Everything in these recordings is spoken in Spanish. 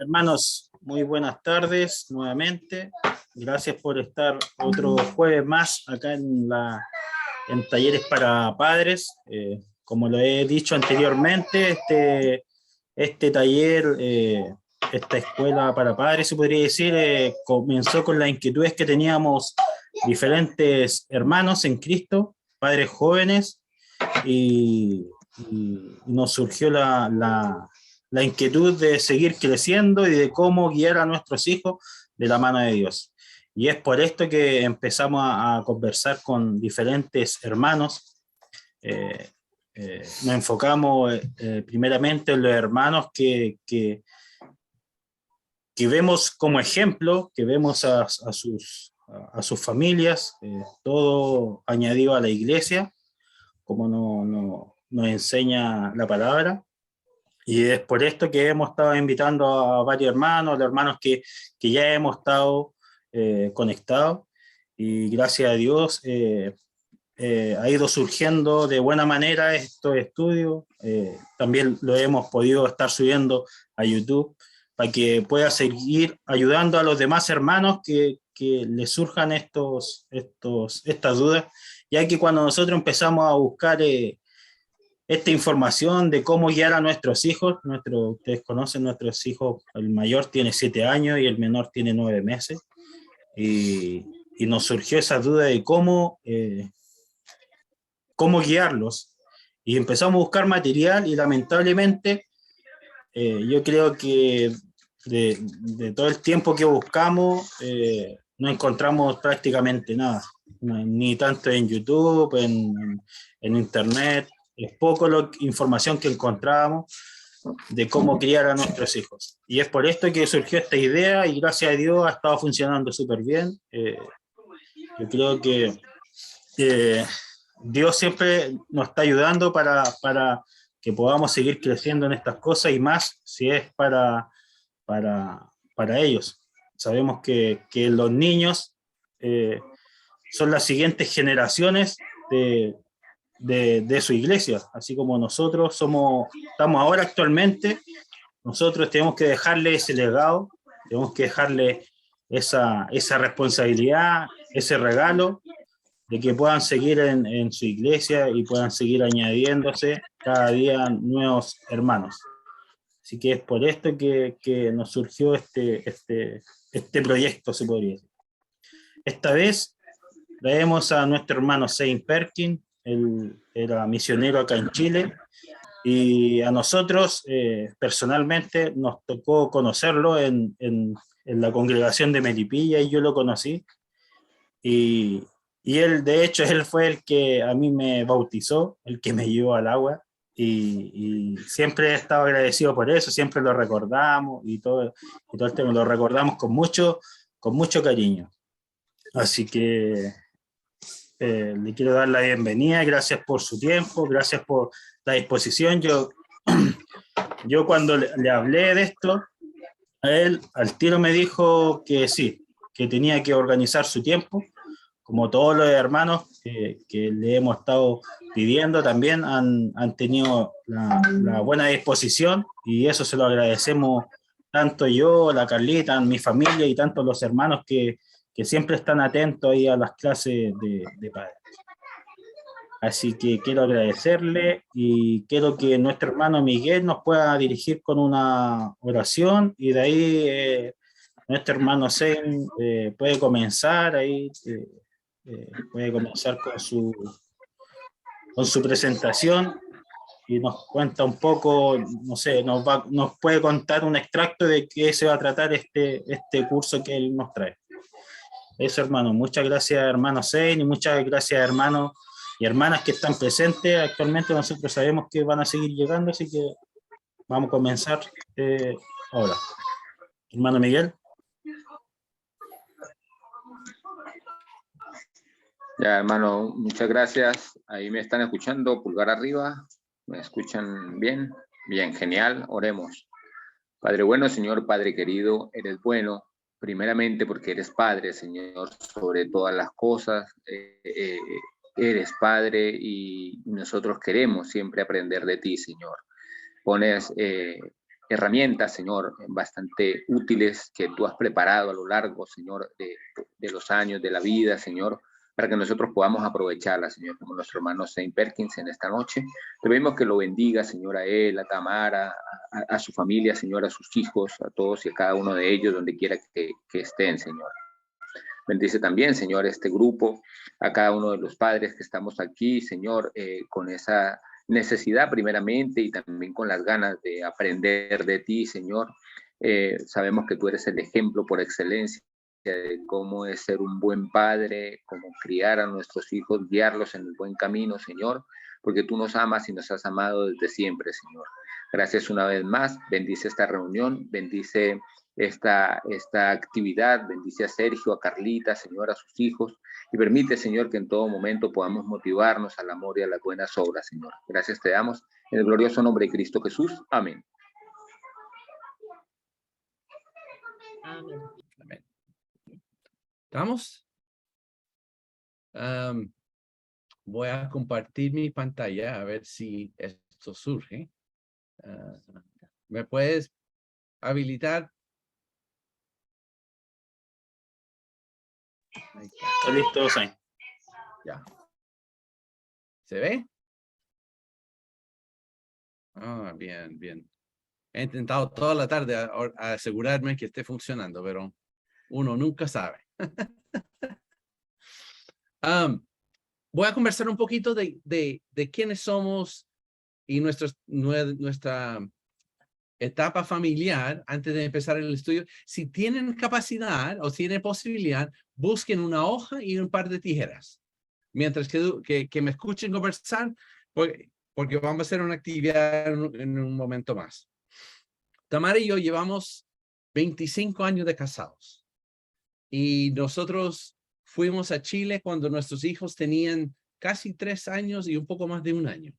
Hermanos, muy buenas tardes nuevamente. Gracias por estar otro jueves más acá en Talleres para Padres. Como lo he dicho anteriormente, este taller, esta escuela para padres, se podría decir, comenzó con las inquietudes que teníamos diferentes hermanos en Cristo, padres jóvenes, y nos surgió la inquietud de seguir creciendo y de cómo guiar a nuestros hijos de la mano de Dios. Y es por esto que empezamos a conversar con diferentes hermanos. Nos enfocamos primeramente en los hermanos que vemos como ejemplo, que vemos a sus familias, todo añadido a la iglesia, como nos enseña la palabra. Y es por esto que hemos estado invitando a varios hermanos, los hermanos que ya hemos estado conectados, y gracias a Dios ha ido surgiendo de buena manera estos estudios. También lo hemos podido estar subiendo a YouTube para que pueda seguir ayudando a los demás hermanos que les surjan estas dudas, ya que cuando nosotros empezamos a buscar esta información de cómo guiar a nuestros hijos, ustedes conocen nuestros hijos, el mayor tiene 7 años y el menor tiene 9 meses, y nos surgió esa duda de cómo guiarlos, y empezamos a buscar material, y lamentablemente yo creo que de todo el tiempo que buscamos no encontramos prácticamente nada, ni tanto en YouTube, en internet. Es poco la información que encontrábamos de cómo criar a nuestros hijos. Y es por esto que surgió esta idea, y gracias a Dios ha estado funcionando súper bien. Yo creo que Dios siempre nos está ayudando para que podamos seguir creciendo en estas cosas, y más si es para ellos. Sabemos que los niños son las siguientes generaciones de su iglesia, así como nosotros estamos ahora actualmente. Nosotros tenemos que dejarle ese legado, tenemos que dejarle esa responsabilidad, ese regalo, de que puedan seguir en su iglesia y puedan seguir añadiéndose cada día nuevos hermanos. Así que es por esto que nos surgió este proyecto, se podría decir. Esta vez traemos a nuestro hermano Zane Perkin. Él era misionero acá en Chile, y a nosotros personalmente nos tocó conocerlo en la congregación de Melipilla, y yo lo conocí, y, y él, de hecho, él fue el que a mí me bautizó, el que me llevó al agua, y siempre he estado agradecido por eso, siempre lo recordamos, y todo el tema lo recordamos con mucho cariño. Así que le quiero dar la bienvenida, gracias por su tiempo, gracias por la disposición. Yo cuando le hablé de esto, a él al tiro me dijo que sí, que tenía que organizar su tiempo, como todos los hermanos que le hemos estado pidiendo. También han tenido la buena disposición, y eso se lo agradecemos tanto yo, la Carlita, mi familia, y tanto los hermanos que siempre están atentos ahí a las clases de padres. Así que quiero agradecerle, y quiero que nuestro hermano Miguel nos pueda dirigir con una oración, y de ahí nuestro hermano Zen puede comenzar ahí, puede comenzar con su presentación, y nos cuenta un poco, no sé, nos puede contar un extracto de qué se va a tratar este curso que él nos trae. Eso, hermano. Muchas gracias, hermano Zen, y muchas gracias, hermanos y hermanas que están presentes actualmente. Nosotros sabemos que van a seguir llegando, así que vamos a comenzar ahora. Hermano Miguel. Ya, hermano, muchas gracias. Ahí me están escuchando, pulgar arriba. ¿Me escuchan bien? Bien, genial. Oremos. Padre bueno, Señor, Padre querido, eres bueno, primeramente porque eres Padre, Señor, sobre todas las cosas. Eres Padre, y nosotros queremos siempre aprender de ti, Señor. Pones herramientas, Señor, bastante útiles que tú has preparado a lo largo, Señor, de los años, de la vida, Señor, para que nosotros podamos aprovecharlas, Señor, como nuestro hermano Saint Perkins en esta noche. Te pedimos que lo bendiga, Señor, a él, a Tamara, a su familia, Señor, a sus hijos, a todos y a cada uno de ellos, donde quiera que estén, Señor. Bendice también, Señor, este grupo, a cada uno de los padres que estamos aquí, Señor, con esa necesidad primeramente y también con las ganas de aprender de ti, Señor. Sabemos que tú eres el ejemplo por excelencia de cómo es ser un buen padre, cómo criar a nuestros hijos, guiarlos en el buen camino, Señor, porque tú nos amas y nos has amado desde siempre, Señor. Gracias una vez más, bendice esta reunión, bendice esta actividad, bendice a Sergio, a Carlita, Señor, a sus hijos, y permite, Señor, que en todo momento podamos motivarnos al amor y a las buenas obras, Señor. Gracias te damos en el glorioso nombre de Cristo Jesús. Amén. Amén. Amén. ¿Estamos? Voy a compartir mi pantalla a ver si esto surge. ¿Me puedes habilitar? Está listo, Saint. Ya. ¿Se ve? Bien, bien. He intentado toda la tarde a asegurarme que esté funcionando, pero uno nunca sabe. Voy a conversar un poquito de quiénes somos y nuestra etapa familiar antes de empezar el estudio. Si tienen capacidad o tienen posibilidad, busquen una hoja y un par de tijeras. Mientras que me escuchen conversar, porque vamos a hacer una actividad en un momento más. Tamara y yo llevamos 25 años de casados. Y nosotros fuimos a Chile cuando nuestros hijos tenían casi 3 años y un poco más de 1 año.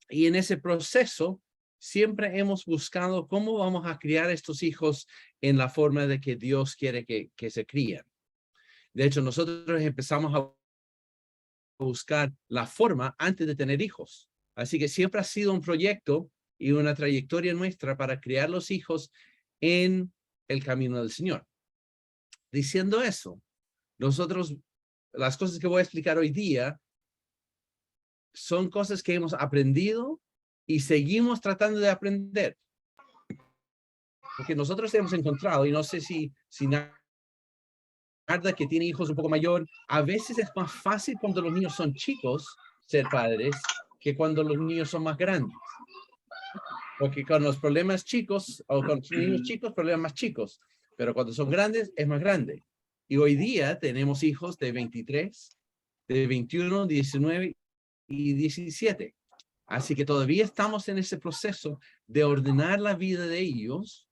Y en ese proceso siempre hemos buscado cómo vamos a criar a estos hijos en la forma de que Dios quiere que se críen. De hecho, nosotros empezamos a buscar la forma antes de tener hijos. Así que siempre ha sido un proyecto y una trayectoria nuestra para criar los hijos en el camino del Señor. Diciendo eso, nosotros, las cosas que voy a explicar hoy día son cosas que hemos aprendido y seguimos tratando de aprender. Porque nosotros hemos encontrado, y no sé si Narda, que tiene hijos un poco mayor, a veces es más fácil cuando los niños son chicos ser padres que cuando los niños son más grandes. Porque con los problemas chicos, o con los niños chicos, problemas más chicos. Pero cuando son grandes, es más grande. Y hoy día tenemos hijos de 23, de 21, 19 y 17. Así que todavía estamos en ese proceso de ordenar la vida de ellos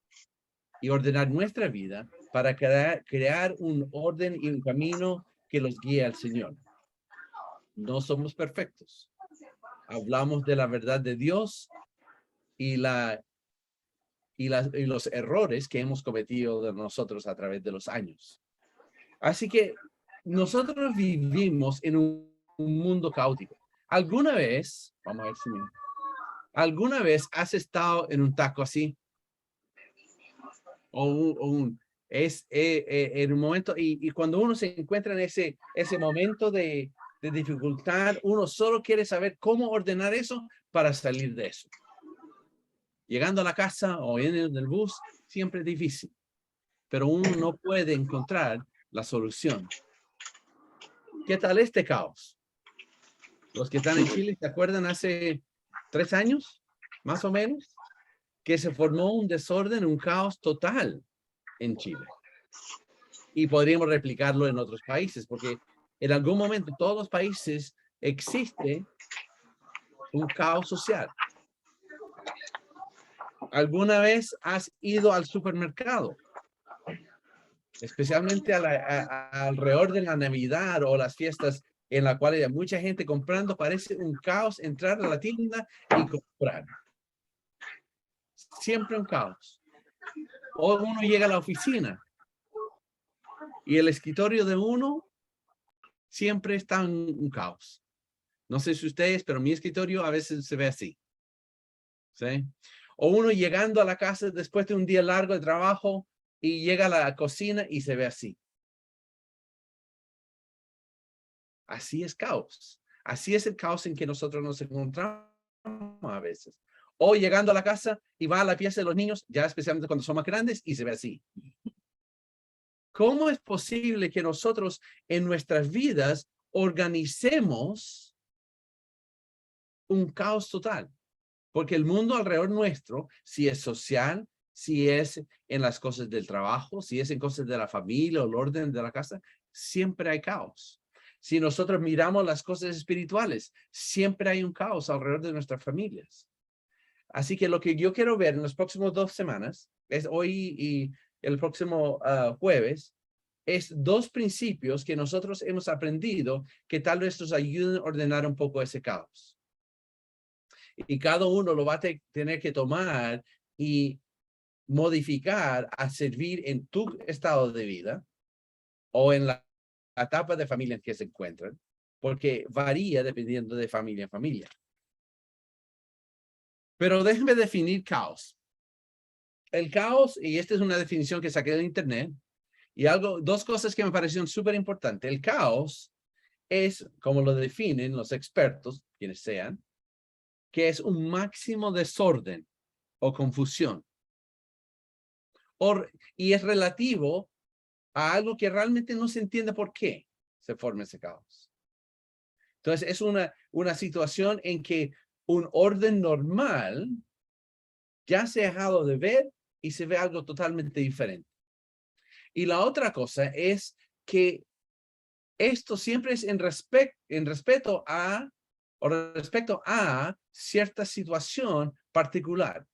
y ordenar nuestra vida para crear un orden y un camino que los guíe al Señor. No somos perfectos. Hablamos de la verdad de Dios y los errores que hemos cometido de nosotros a través de los años. Así que nosotros vivimos en un mundo caótico. ¿Alguna vez has estado en un taco así? En un momento, y cuando uno se encuentra en ese momento de dificultad, uno solo quiere saber cómo ordenar eso para salir de eso. Llegando a la casa o en el bus, siempre es difícil, pero uno no puede encontrar la solución. ¿Qué tal este caos? Los que están en Chile, ¿se acuerdan hace 3 años, más o menos, que se formó un desorden, un caos total en Chile? Y podríamos replicarlo en otros países, porque en algún momento en todos los países existe un caos social. ¿Alguna vez has ido al supermercado? Especialmente alrededor de la Navidad o las fiestas en la cual hay mucha gente comprando, parece un caos entrar a la tienda y comprar. Siempre un caos. O uno llega a la oficina y el escritorio de uno siempre está en un caos. No sé si ustedes, pero mi escritorio a veces se ve así. ¿Sí? O uno llegando a la casa después de un día largo de trabajo y llega a la cocina y se ve así. Así es caos. Así es el caos en que nosotros nos encontramos a veces. O llegando a la casa y va a la pieza de los niños, ya especialmente cuando son más grandes, y se ve así. ¿Cómo es posible que nosotros en nuestras vidas organicemos un caos total? Porque el mundo alrededor nuestro, si es social, si es en las cosas del trabajo, si es en cosas de la familia o el orden de la casa, siempre hay caos. Si nosotros miramos las cosas espirituales, siempre hay un caos alrededor de nuestras familias. Así que lo que yo quiero ver en las próximas 2 semanas, es hoy y el próximo jueves, es 2 principios que nosotros hemos aprendido que tal vez nos ayuden a ordenar un poco ese caos. Y cada uno lo va a tener que tomar y modificar a servir en tu estado de vida o en la etapa de familia en que se encuentran, porque varía dependiendo de familia en familia. Pero déjenme definir caos. El caos, y esta es una definición que saqué de internet, y 2 cosas que me parecieron súper importantes. El caos es, como lo definen los expertos, quienes sean, que es un máximo desorden o confusión. Y es relativo a algo que realmente no se entiende por qué se forma ese caos. Entonces, es una situación en que un orden normal ya se ha dejado de ver y se ve algo totalmente diferente. Y la otra cosa es que esto siempre es en respeto a cierta situación particular.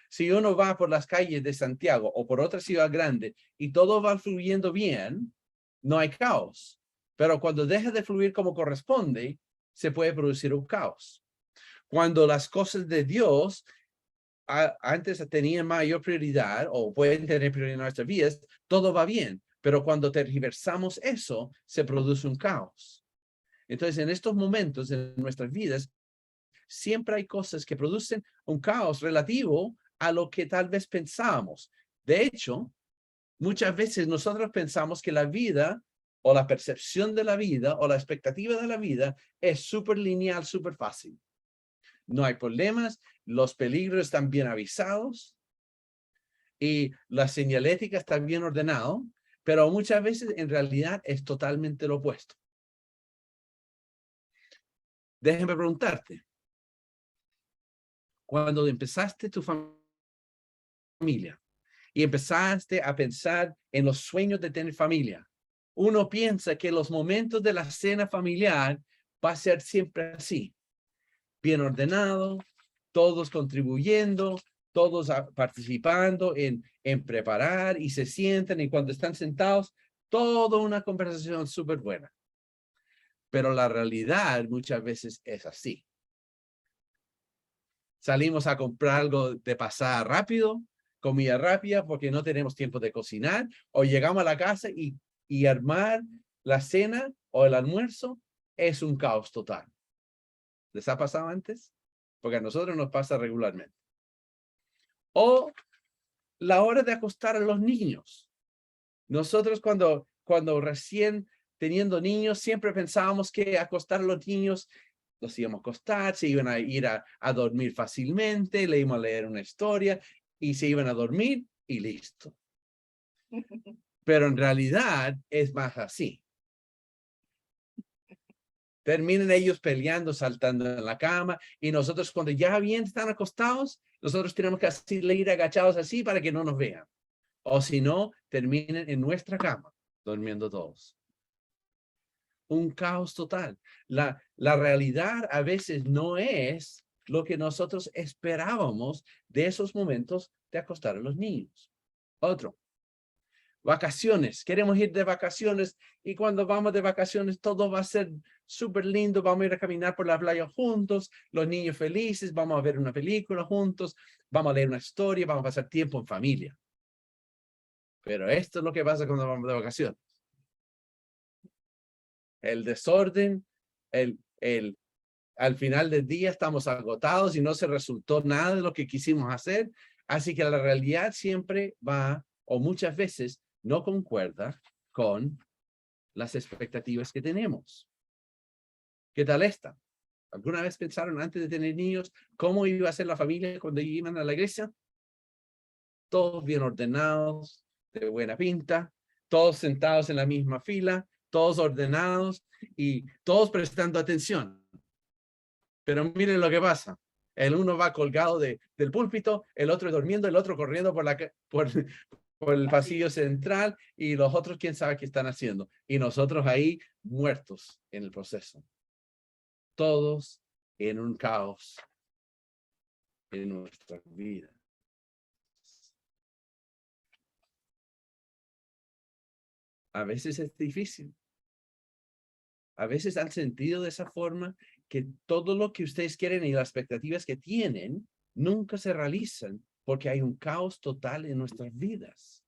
Si uno va por las calles de Santiago o por otra ciudad grande y todo va fluyendo bien, no hay caos. Pero cuando deja de fluir como corresponde, se puede producir un caos. Cuando las cosas de Dios antes tenían mayor prioridad o pueden tener prioridad en nuestras vidas, todo va bien. Pero cuando tergiversamos eso, se produce un caos. Entonces, en estos momentos en nuestras vidas, siempre hay cosas que producen un caos relativo a lo que tal vez pensábamos. De hecho, muchas veces nosotros pensamos que la vida o la percepción de la vida o la expectativa de la vida es súper lineal, súper fácil. No hay problemas, los peligros están bien avisados y la señalética está bien ordenado, pero muchas veces en realidad es totalmente lo opuesto. Déjeme preguntarte, cuando empezaste tu familia y empezaste a pensar en los sueños de tener familia, uno piensa que los momentos de la cena familiar va a ser siempre así, bien ordenado, todos contribuyendo, todos participando en preparar y se sientan y cuando están sentados, toda una conversación súper buena. Pero la realidad muchas veces es así. Salimos a comprar algo de pasar rápido, comida rápida porque no tenemos tiempo de cocinar, o llegamos a la casa y armar la cena o el almuerzo es un caos total. ¿Les ha pasado antes? Porque a nosotros nos pasa regularmente. O la hora de acostar a los niños. Nosotros cuando recién teniendo niños, siempre pensábamos que acostar a los niños, los íbamos a acostar, se iban a ir a dormir fácilmente, le íbamos a leer una historia y se iban a dormir y listo. Pero en realidad es más así. Terminan ellos peleando, saltando en la cama y nosotros cuando ya bien están acostados, nosotros tenemos que ir agachados así para que no nos vean. O si no, terminen en nuestra cama, durmiendo todos. Un caos total. La realidad a veces no es lo que nosotros esperábamos de esos momentos de acostar a los niños. Otro. Vacaciones. Queremos ir de vacaciones y cuando vamos de vacaciones todo va a ser súper lindo. Vamos a ir a caminar por la playa juntos, los niños felices, vamos a ver una película juntos, vamos a leer una historia, vamos a pasar tiempo en familia. Pero esto es lo que pasa cuando vamos de vacaciones. El desorden, el al final del día estamos agotados y no se resultó nada de lo que quisimos hacer. Así que la realidad siempre va, o muchas veces, no concuerda con las expectativas que tenemos. ¿Qué tal esta? ¿Alguna vez pensaron antes de tener niños cómo iba a ser la familia cuando iban a la iglesia? Todos bien ordenados, de buena pinta, todos sentados en la misma fila, todos ordenados y todos prestando atención. Pero miren lo que pasa. El uno va colgado del púlpito, el otro durmiendo, el otro corriendo por el pasillo central y los otros quién sabe qué están haciendo. Y nosotros ahí muertos en el proceso. Todos en un caos en nuestra vida. A veces es difícil. A veces han sentido de esa forma que todo lo que ustedes quieren y las expectativas que tienen nunca se realizan porque hay un caos total en nuestras vidas.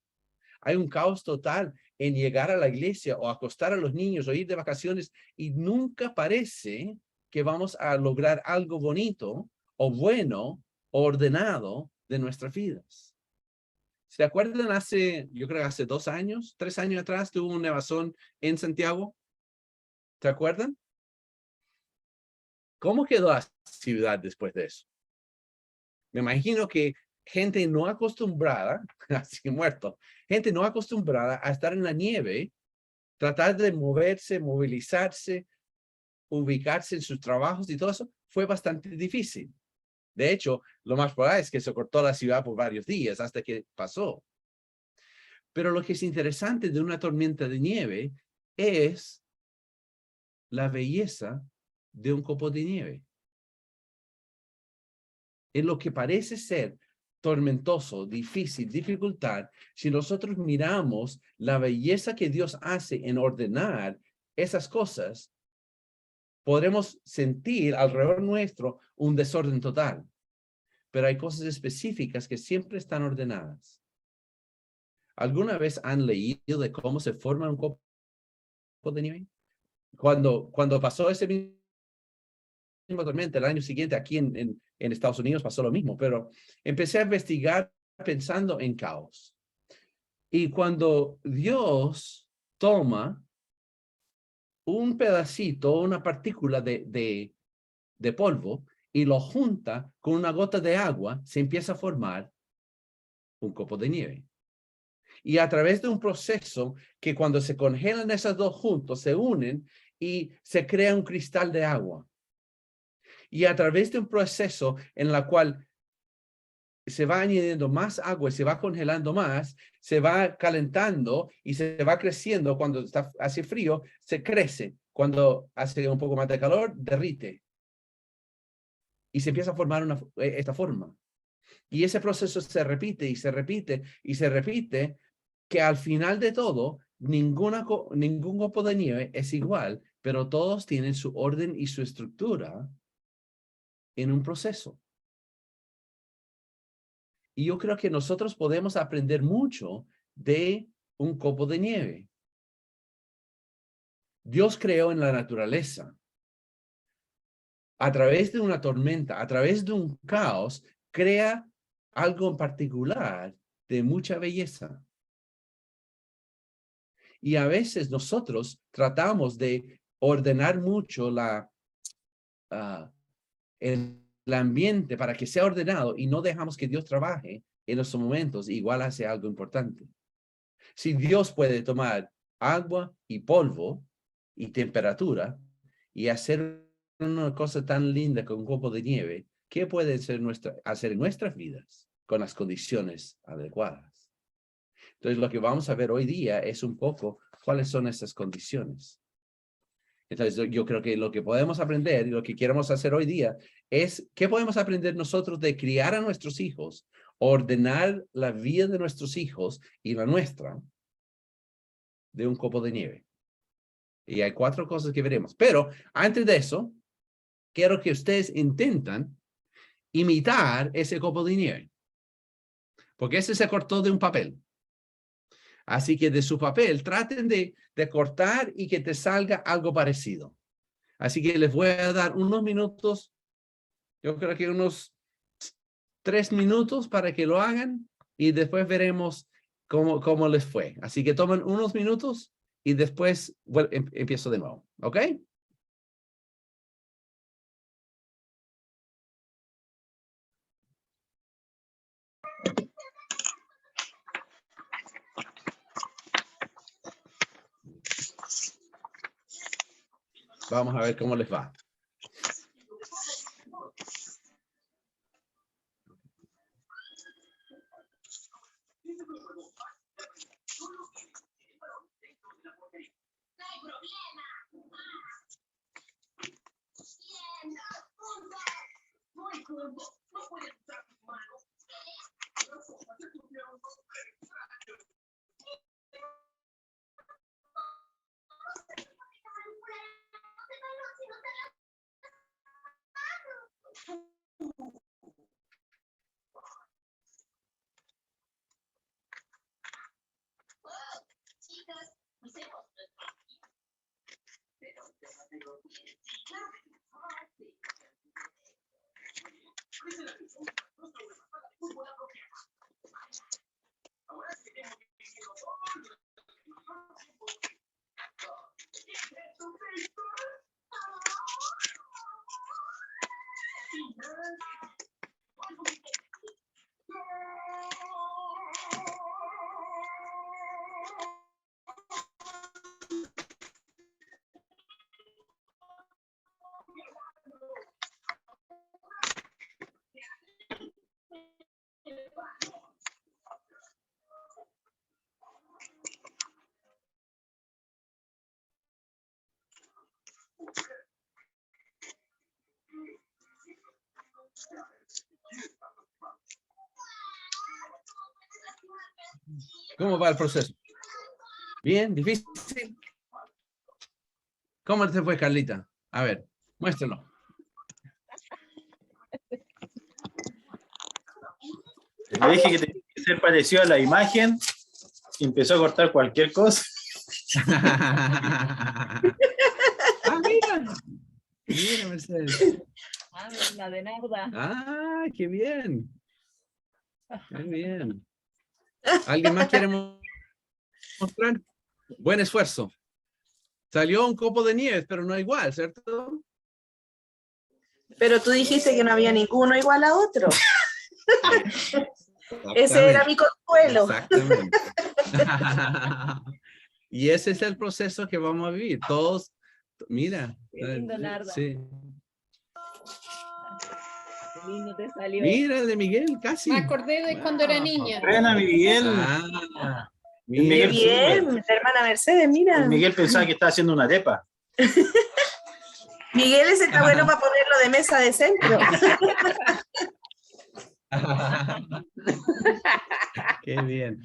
Hay un caos total en llegar a la iglesia o acostar a los niños o ir de vacaciones y nunca parece que vamos a lograr algo bonito o bueno o ordenado de nuestras vidas. ¿Se acuerdan yo creo que hace 2 años, 3 años atrás, tuvo un nevazón en Santiago? ¿Se acuerdan? ¿Cómo quedó la ciudad después de eso? Me imagino que gente no acostumbrada, así muerto, gente no acostumbrada a estar en la nieve, tratar de moverse, movilizarse, ubicarse en sus trabajos y todo eso, fue bastante difícil. De hecho, lo más probable es que se cortó la ciudad por varios días hasta que pasó. Pero lo que es interesante de una tormenta de nieve es la belleza de un copo de nieve. En lo que parece ser tormentoso, difícil, dificultad, si nosotros miramos la belleza que Dios hace en ordenar esas cosas, podremos sentir alrededor nuestro un desorden total. Pero hay cosas específicas que siempre están ordenadas. ¿Alguna vez han leído de cómo se forma un copo de nieve? Cuando pasó ese mismo tormenta el año siguiente aquí en Estados Unidos pasó lo mismo, pero empecé a investigar pensando en caos. Y cuando Dios toma un pedacito, una partícula de polvo y lo junta con una gota de agua, se empieza a formar un copo de nieve. Y a través de un proceso que cuando se congelan esas dos juntos, se unen y se crea un cristal de agua. Y a través de un proceso en la cual se va añadiendo más agua y se va congelando más, se va calentando y se va creciendo. Cuando hace frío, se crece. Cuando hace un poco más de calor, derrite. Y se empieza a formar esta forma. Y ese proceso se repite y se repite y se repite, que al final de todo, ningún copo de nieve es igual, pero todos tienen su orden y su estructura en un proceso. Y yo creo que nosotros podemos aprender mucho de un copo de nieve. Dios creó en la naturaleza, a través de una tormenta, a través de un caos, crea algo en particular de mucha belleza. Y a veces nosotros tratamos de ordenar mucho el ambiente para que sea ordenado y no dejamos que Dios trabaje en esos momentos. Igual hace algo importante. Si Dios puede tomar agua y polvo y temperatura y hacer una cosa tan linda con un copo de nieve, ¿qué puede hacer en nuestras vidas con las condiciones adecuadas? Entonces, lo que vamos a ver hoy día es un poco cuáles son esas condiciones. Entonces, yo creo que lo que podemos aprender y lo que queremos hacer hoy día es qué podemos aprender nosotros de criar a nuestros hijos, ordenar la vida de nuestros hijos y la nuestra de un copo de nieve. Y hay 4 cosas que veremos. Pero antes de eso, quiero que ustedes intentan imitar ese copo de nieve. Porque ese se cortó de un papel. Así que de su papel traten de cortar y que te salga algo parecido. Así que les voy a dar unos minutos, yo creo que unos 3 minutos para que lo hagan y después veremos cómo les fue. Así que tomen unos minutos y después empiezo de nuevo. ¿Ok? Vamos a ver cómo les va. ¿Cómo va el proceso? Bien, difícil. ¿Cómo te fue, Carlita? A ver, muéstralo. Le dije que tenía que ser parecido a la imagen y empezó a cortar cualquier cosa. Mira. Mira, Mercedes. La de Narda. Ah, qué bien. Qué bien. ¿Alguien más quiere mostrar? Buen esfuerzo. Salió un copo de nieve, pero no igual, ¿cierto? Pero tú dijiste que no había ninguno igual a otro. Ese era mi consuelo. Exactamente. Y ese es el proceso que vamos a vivir. Todos, mira. Qué lindo, Narda. Sí. Qué lindo te salió. Mira, el de Miguel, casi. Me acordé de cuando era niña. Buena, Miguel. Ah, Miguel, mira, Bien, súper. la hermana Mercedes, mira. Miguel pensaba que estaba haciendo una arepa. Miguel ese está bueno para ponerlo de mesa de centro. Qué bien.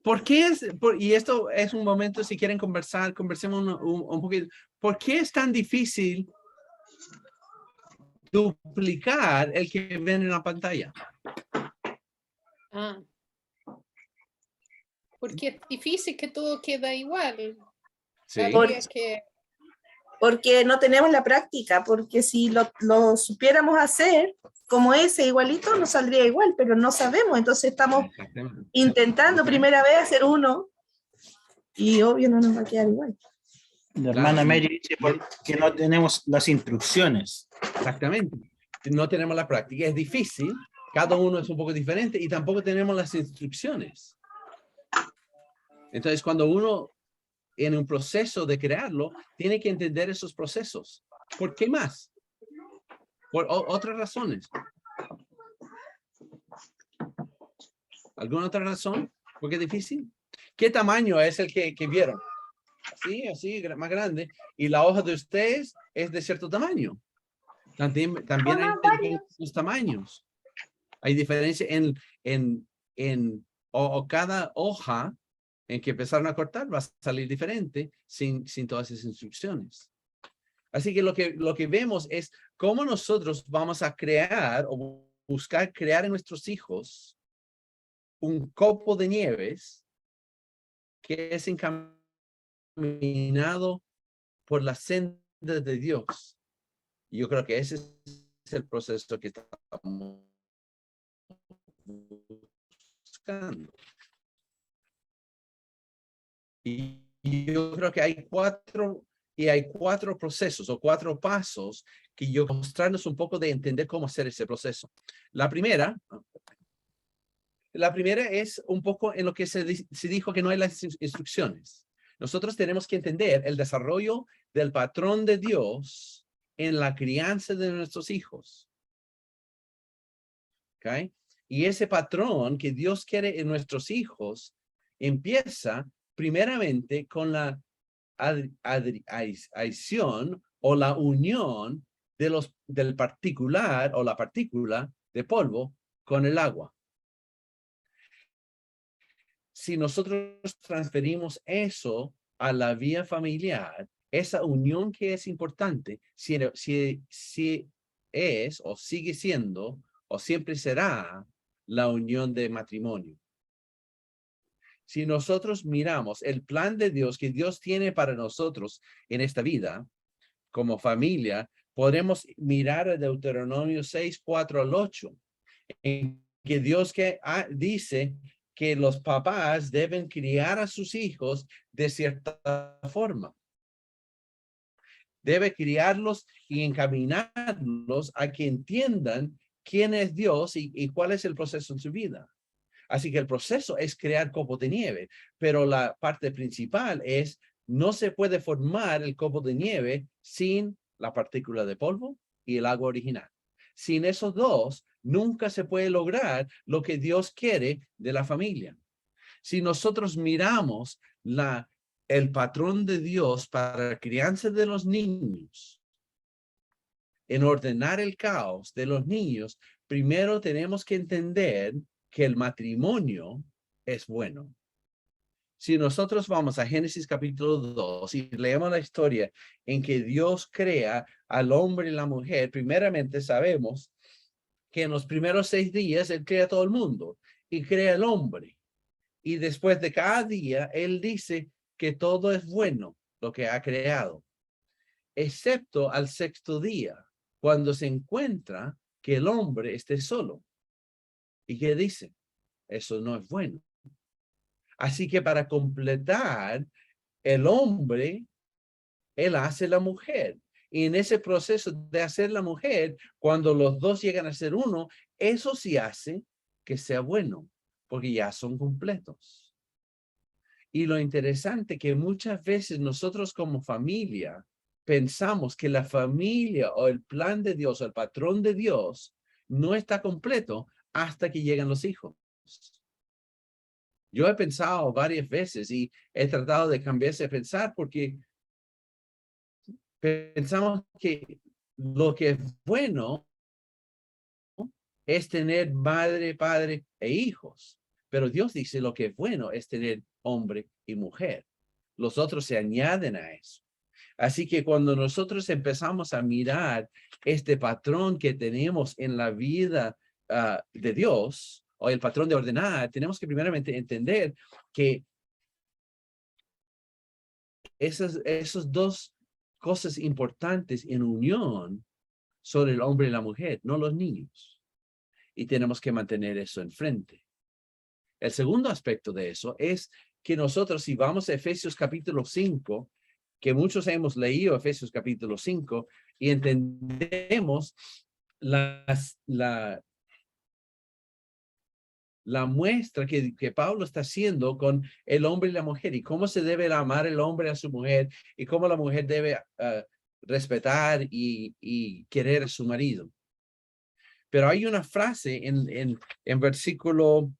¿Por qué es, y esto es un momento, si quieren conversar, conversemos un poquito. ¿Por qué es tan difícil duplicar el que ven en la pantalla? Ah. Porque es difícil que todo queda igual. Sí. Habría que... Porque no tenemos la práctica, porque si lo supiéramos hacer como ese igualito, nos saldría igual, pero no sabemos, entonces estamos Exactamente. intentando primera vez hacer uno y obvio no nos va a quedar igual. La hermana Mary dice que no tenemos las instrucciones. Exactamente. No tenemos la práctica, es difícil, cada uno es un poco diferente y tampoco tenemos las instrucciones. Entonces, cuando uno en un proceso de crearlo, tiene que entender esos procesos. ¿Por qué más? Por otras razones. ¿Alguna otra razón? ¿Por qué es difícil? ¿Qué tamaño es el que vieron? Así, más grande. Y la hoja de ustedes es de cierto tamaño. También hay diferentes tamaños. Hay diferencia o cada hoja en que empezaron a cortar va a salir diferente sin todas esas instrucciones. Así que lo que vemos es cómo nosotros vamos a crear o buscar crear en nuestros hijos un copo de nieves que es encaminado por la senda de Dios. Yo creo que ese es el proceso que estamos buscando. Y yo creo que hay cuatro procesos o 4 pasos que yo mostrarnos un poco de entender cómo hacer ese proceso. La primera es un poco en lo que se dijo que no hay las instrucciones. Nosotros tenemos que entender el desarrollo del patrón de Dios en la crianza de nuestros hijos. ¿Ok? Y ese patrón que Dios quiere en nuestros hijos empieza primeramente con la adición o la unión del particular o la partícula de polvo con el agua. Si nosotros transferimos eso a la vida familiar, esa unión que es importante, si es o sigue siendo o siempre será la unión de matrimonio. Si nosotros miramos el plan de Dios que Dios tiene para nosotros en esta vida, como familia, podremos mirar a Deuteronomio 6, 4 al 8, en que Dios dice que los papás deben criar a sus hijos de cierta forma. Debe criarlos y encaminarlos a que entiendan quién es Dios y cuál es el proceso en su vida. Así que el proceso es crear copos de nieve, pero la parte principal es no se puede formar el copo de nieve sin la partícula de polvo y el agua original. Sin esos dos, nunca se puede lograr lo que Dios quiere de la familia. Si nosotros miramos el patrón de Dios para la crianza de los niños, en ordenar el caos de los niños, primero tenemos que entender que el matrimonio es bueno. Si nosotros vamos a Génesis capítulo 2 y leemos la historia en que Dios crea al hombre y la mujer, primeramente sabemos que en los primeros 6 días Él crea a todo el mundo y crea al hombre. Y después de cada día, Él dice que todo es bueno, lo que ha creado, excepto al 6º día, cuando se encuentra que el hombre esté solo. ¿Y qué dice? Eso no es bueno. Así que para completar el hombre, él hace la mujer. Y en ese proceso de hacer la mujer, cuando los dos llegan a ser uno, eso sí hace que sea bueno, porque ya son completos. Y lo interesante que muchas veces nosotros como familia pensamos que la familia o el plan de Dios o el patrón de Dios no está completo hasta que llegan los hijos. Yo he pensado varias veces y he tratado de cambiar ese pensar porque pensamos que lo que es bueno es tener madre, padre e hijos. Pero Dios dice lo que es bueno es tener hombre y mujer. Los otros se añaden a eso. Así que cuando nosotros empezamos a mirar este patrón que tenemos en la vida de Dios, o el patrón de ordenar, tenemos que primeramente entender que esas dos cosas importantes en unión son el hombre y la mujer, no los niños. Y tenemos que mantener eso enfrente. El segundo aspecto de eso es que nosotros, si vamos a Efesios capítulo 5, que muchos hemos leído Efesios capítulo 5 y entendemos la muestra que Pablo está haciendo con el hombre y la mujer y cómo se debe amar el hombre a su mujer y cómo la mujer debe respetar y querer a su marido. Pero hay una frase en versículo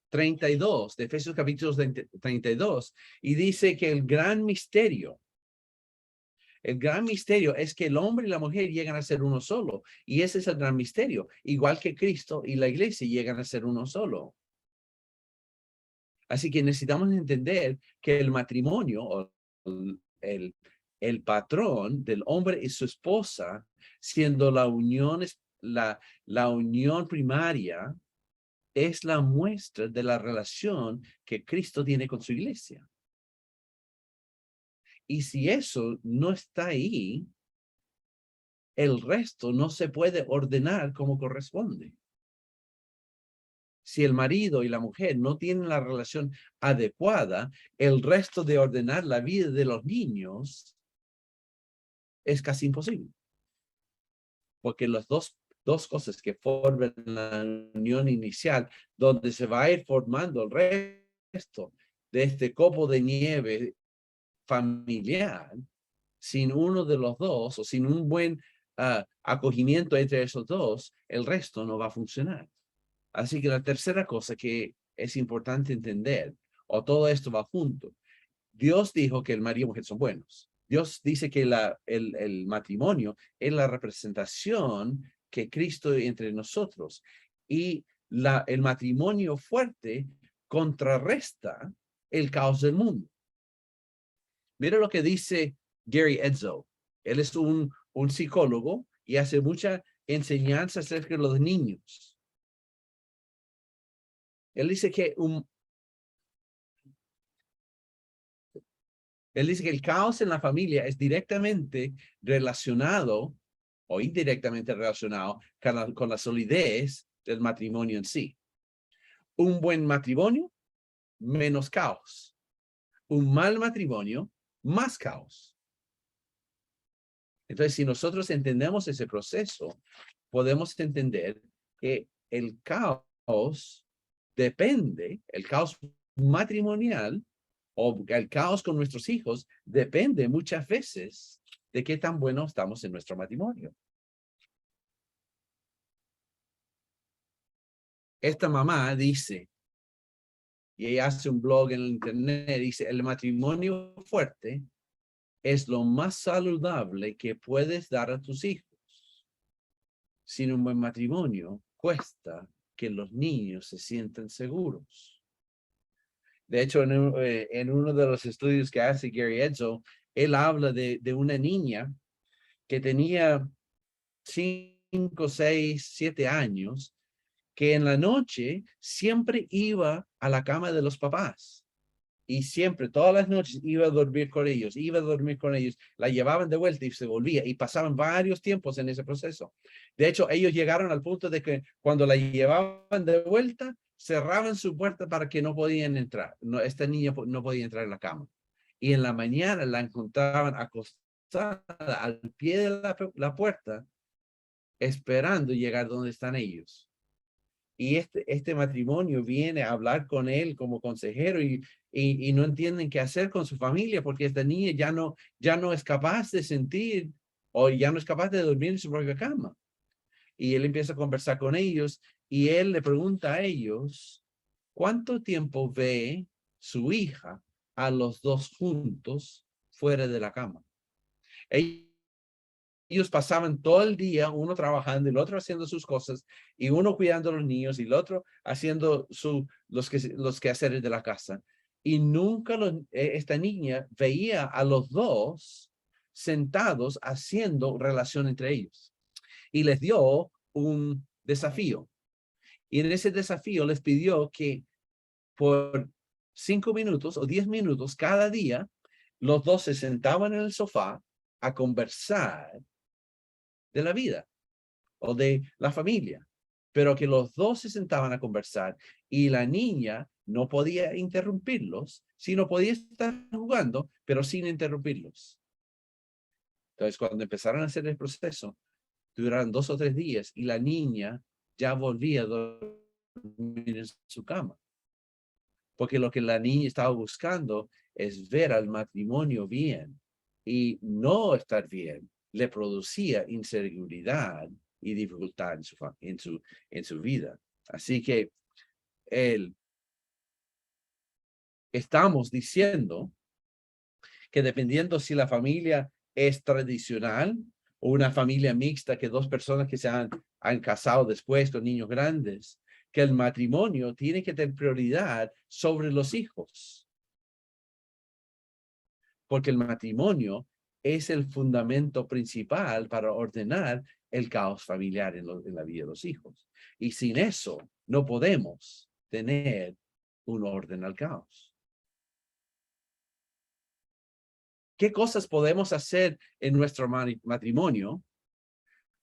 32 de Efesios capítulo 32 y dice que el gran misterio es que el hombre y la mujer llegan a ser uno solo. Y ese es el gran misterio. Igual que Cristo y la iglesia llegan a ser uno solo. Así que necesitamos entender que el matrimonio o el patrón del hombre y su esposa, siendo la unión primaria, es la muestra de la relación que Cristo tiene con su iglesia. Y si eso no está ahí, el resto no se puede ordenar como corresponde. Si el marido y la mujer no tienen la relación adecuada, el resto de ordenar la vida de los niños es casi imposible. Porque las dos cosas que forman la unión inicial, donde se va a ir formando el resto de este copo de nieve familiar, sin uno de los dos o sin un buen acogimiento entre esos dos, el resto no va a funcionar. Así que la tercera cosa que es importante entender, o todo esto va junto, Dios dijo que el marido y la mujer son buenos. Dios dice que el matrimonio es la representación que Cristo entre nosotros. Y el matrimonio fuerte contrarresta el caos del mundo. Mira lo que dice Gary Edzo. Él es un psicólogo y hace mucha enseñanza acerca de los niños. Él dice que el caos en la familia es directamente relacionado o indirectamente relacionado con la solidez del matrimonio en sí. Un buen matrimonio, menos caos. Un mal matrimonio, más caos. Entonces, si nosotros entendemos ese proceso, podemos entender que el caos el caos matrimonial o el caos con nuestros hijos depende muchas veces de qué tan bueno estamos en nuestro matrimonio. Esta mamá dice, y ella hace un blog en el internet, dice, el matrimonio fuerte es lo más saludable que puedes dar a tus hijos. Sin un buen matrimonio, cuesta que los niños se sientan seguros. De hecho, en uno de los estudios que hace Gary Edzo, él habla de una niña que tenía 5, 6, 7 años, que en la noche siempre iba a la cama de los papás. Y siempre, todas las noches, iba a dormir con ellos, la llevaban de vuelta y se volvía, y pasaban varios tiempos en ese proceso. De hecho, ellos llegaron al punto de que cuando la llevaban de vuelta, cerraban su puerta para que no podían entrar. No, esta niña no podía entrar en la cama. Y en la mañana la encontraban acostada al pie de la puerta, esperando llegar donde están ellos. Y este matrimonio viene a hablar con él como consejero y no entienden qué hacer con su familia porque esta niña ya no es capaz de sentir o ya no es capaz de dormir en su propia cama. Y él empieza a conversar con ellos y él le pregunta a ellos, ¿cuánto tiempo ve su hija a los dos juntos fuera de la cama? Ellos pasaban todo el día, uno trabajando, el otro haciendo sus cosas, y uno cuidando a los niños, y el otro haciendo los quehaceres de la casa. Y nunca esta niña veía a los dos sentados haciendo relación entre ellos. Y les dio un desafío. Y en ese desafío les pidió que por 5 minutos o 10 minutos cada día, los dos se sentaban en el sofá a conversar de la vida o de la familia, pero que los dos se sentaban a conversar y la niña no podía interrumpirlos, sino podía estar jugando, pero sin interrumpirlos. Entonces, cuando empezaron a hacer el proceso, duraron 2 o 3 días y la niña ya volvía a dormir en su cama. Porque lo que la niña estaba buscando es ver al matrimonio bien y no estar bien le producía inseguridad y dificultad en su vida. Así que estamos diciendo que dependiendo si la familia es tradicional o una familia mixta, que 2 personas que se han casado después con niños grandes, que el matrimonio tiene que tener prioridad sobre los hijos. Porque el matrimonio es el fundamento principal para ordenar el caos familiar en la vida de los hijos. Y sin eso no podemos tener un orden al caos. ¿Qué cosas podemos hacer en nuestro matrimonio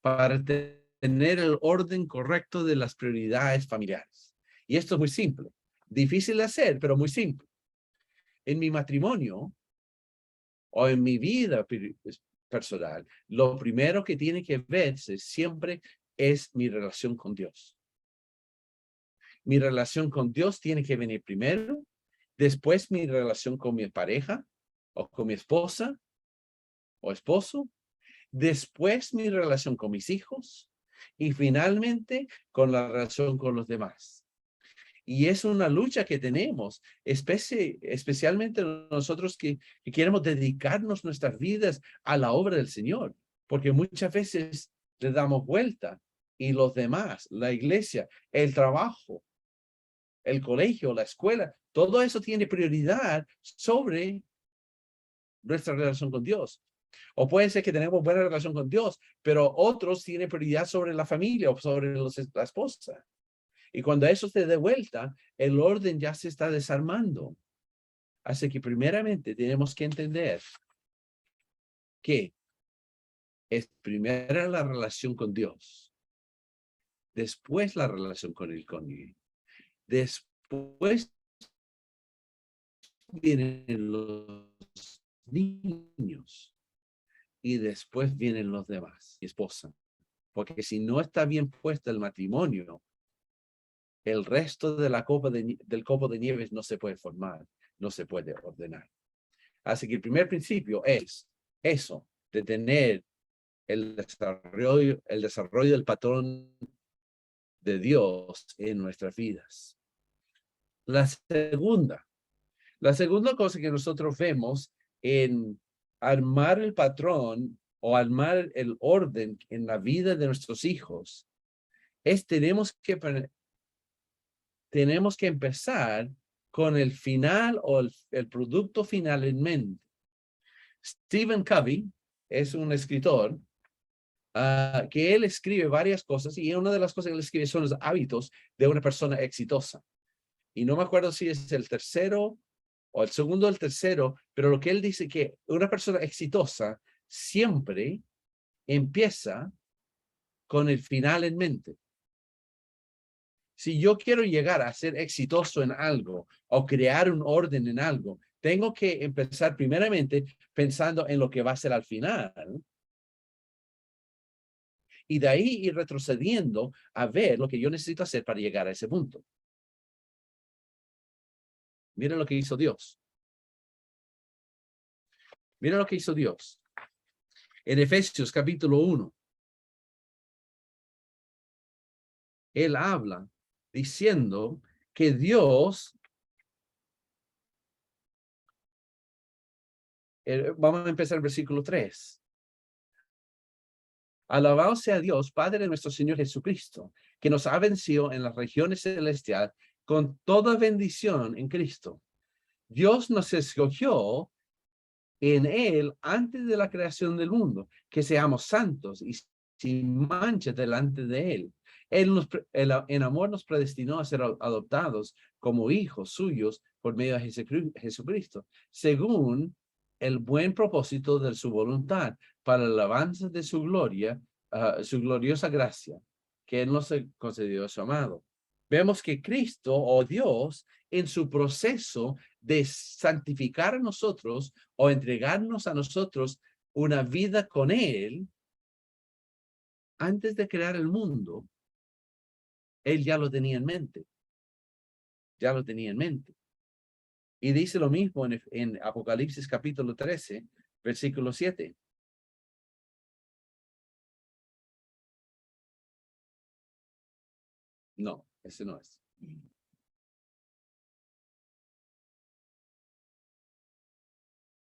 para tener el orden correcto de las prioridades familiares? Y esto es muy simple. Difícil de hacer, pero muy simple. En mi matrimonio o en mi vida personal, lo primero que tiene que verse siempre es mi relación con Dios. Mi relación con Dios tiene que venir primero, después mi relación con mi pareja o con mi esposa o esposo, después mi relación con mis hijos y finalmente con la relación con los demás. Y es una lucha que tenemos, especialmente nosotros que queremos dedicarnos nuestras vidas a la obra del Señor, porque muchas veces le damos vuelta y los demás, la iglesia, el trabajo, el colegio, la escuela, todo eso tiene prioridad sobre nuestra relación con Dios. O puede ser que tenemos buena relación con Dios, pero otros tienen prioridad sobre la familia o sobre la esposa. Y cuando eso se dé vuelta, el orden ya se está desarmando. Así que primeramente tenemos que entender que es primero la relación con Dios, después la relación con el cónyuge, después vienen los niños y después vienen los demás, mi esposa. Porque si no está bien puesto el matrimonio, el resto de la del copo de nieves no se puede formar, no se puede ordenar. Así que el primer principio es eso, de tener el desarrollo del patrón de Dios en nuestras vidas. La segunda cosa que nosotros vemos en armar el patrón o armar el orden en la vida de nuestros hijos es tenemos que empezar con el final o el producto final en mente. Stephen Covey es un escritor que él escribe varias cosas y una de las cosas que él escribe son los hábitos de una persona exitosa. Y no me acuerdo si es el tercero o el segundo o el tercero, pero lo que él dice que una persona exitosa siempre empieza con el final en mente. Si yo quiero llegar a ser exitoso en algo o crear un orden en algo, tengo que empezar primeramente pensando en lo que va a ser al final. Y de ahí ir retrocediendo a ver lo que yo necesito hacer para llegar a ese punto. Mira lo que hizo Dios. Mira lo que hizo Dios. En Efesios capítulo 1. Él habla diciendo que Dios, vamos a empezar el versículo 3. Alabado sea Dios, Padre de nuestro Señor Jesucristo, que nos ha vencido en las regiones celestiales con toda bendición en Cristo. Dios nos escogió en Él antes de la creación del mundo, que seamos santos y sin mancha delante de Él. Él en amor nos predestinó a ser adoptados como hijos suyos por medio de Jesucristo, según el buen propósito de su voluntad, para la alabanza de su gloria, su gloriosa gracia, que Él nos concedió a su amado. Vemos que Cristo o Dios, en su proceso de santificar a nosotros o entregarnos a nosotros una vida con Él, antes de crear el mundo, Él ya lo tenía en mente. Ya lo tenía en mente. Y dice lo mismo en Apocalipsis capítulo 13, versículo 7. No, ese no es.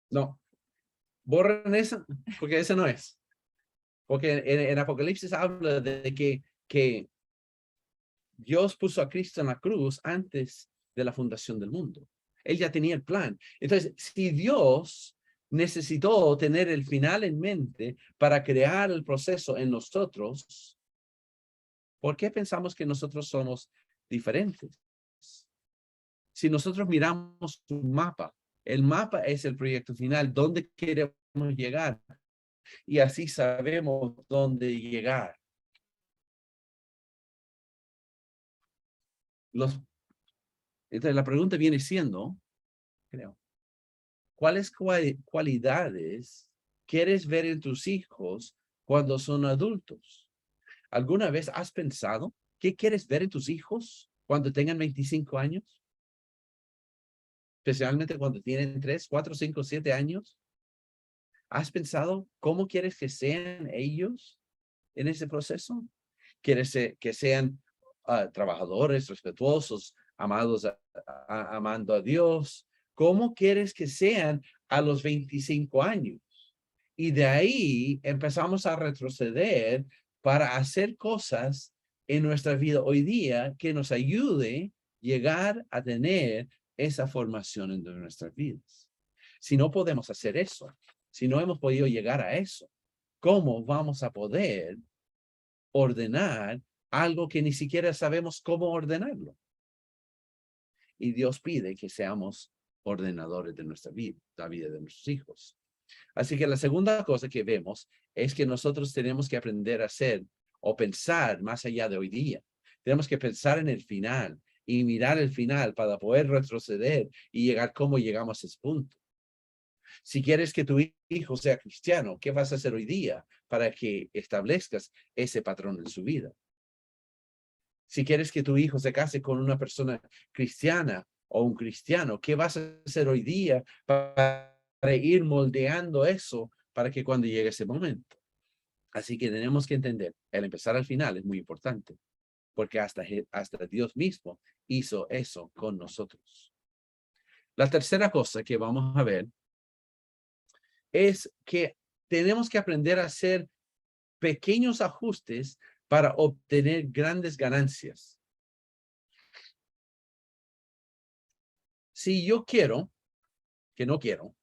No, borren esa, porque ese no es. Porque en Apocalipsis habla de que Dios puso a Cristo en la cruz antes de la fundación del mundo. Él ya tenía el plan. Entonces, si Dios necesitó tener el final en mente para crear el proceso en nosotros, ¿por qué pensamos que nosotros somos diferentes? Si nosotros miramos un mapa El mapa es el proyecto final, dónde queremos llegar. Y así sabemos dónde llegar. Entonces la pregunta viene siendo, creo, ¿cuáles cualidades quieres ver en tus hijos cuando son adultos? ¿Alguna vez has pensado qué quieres ver en tus hijos cuando tengan 25 años? Especialmente cuando tienen 3, 4, 5, 7 años. ¿Has pensado cómo quieres que sean ellos en ese proceso? ¿Quieres que sean trabajadores, respetuosos, amando a Dios? ¿Cómo quieres que sean a los 25 años? Y de ahí empezamos a retroceder para hacer cosas en nuestra vida hoy día que nos ayude a llegar a tener esa formación en nuestras vidas. Si no podemos hacer eso, si no hemos podido llegar a eso, ¿cómo vamos a poder ordenar algo que ni siquiera sabemos cómo ordenarlo? Y Dios pide que seamos ordenadores de nuestra vida, la vida de nuestros hijos. Así que la segunda cosa que vemos es que nosotros tenemos que aprender a hacer o pensar más allá de hoy día. Tenemos que pensar en el final y mirar el final para poder retroceder y llegar cómo llegamos a ese punto. Si quieres que tu hijo sea cristiano, ¿qué vas a hacer hoy día para que establezcas ese patrón en su vida? Si quieres que tu hijo se case con una persona cristiana o un cristiano, ¿qué vas a hacer hoy día para ir moldeando eso para que cuando llegue ese momento? Así que tenemos que entender, el empezar al final es muy importante, porque hasta Dios mismo hizo eso con nosotros. La tercera cosa que vamos a ver es que tenemos que aprender a hacer pequeños ajustes para obtener grandes ganancias. Si yo quiero, que no quiero,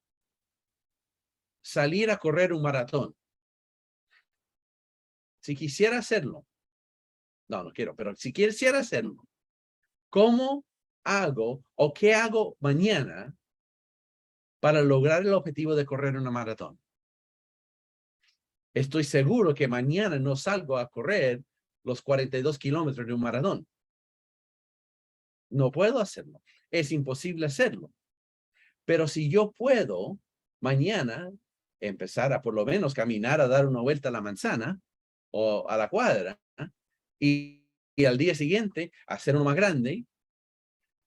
salir a correr un maratón, si quisiera hacerlo, no quiero, pero si quisiera hacerlo, ¿cómo hago o qué hago mañana para lograr el objetivo de correr una maratón? Estoy seguro que mañana no salgo a correr los 42 kilómetros de un maratón. No puedo hacerlo. Es imposible hacerlo. Pero si yo puedo mañana empezar a por lo menos caminar a dar una vuelta a la manzana o a la cuadra y al día siguiente hacer uno más grande,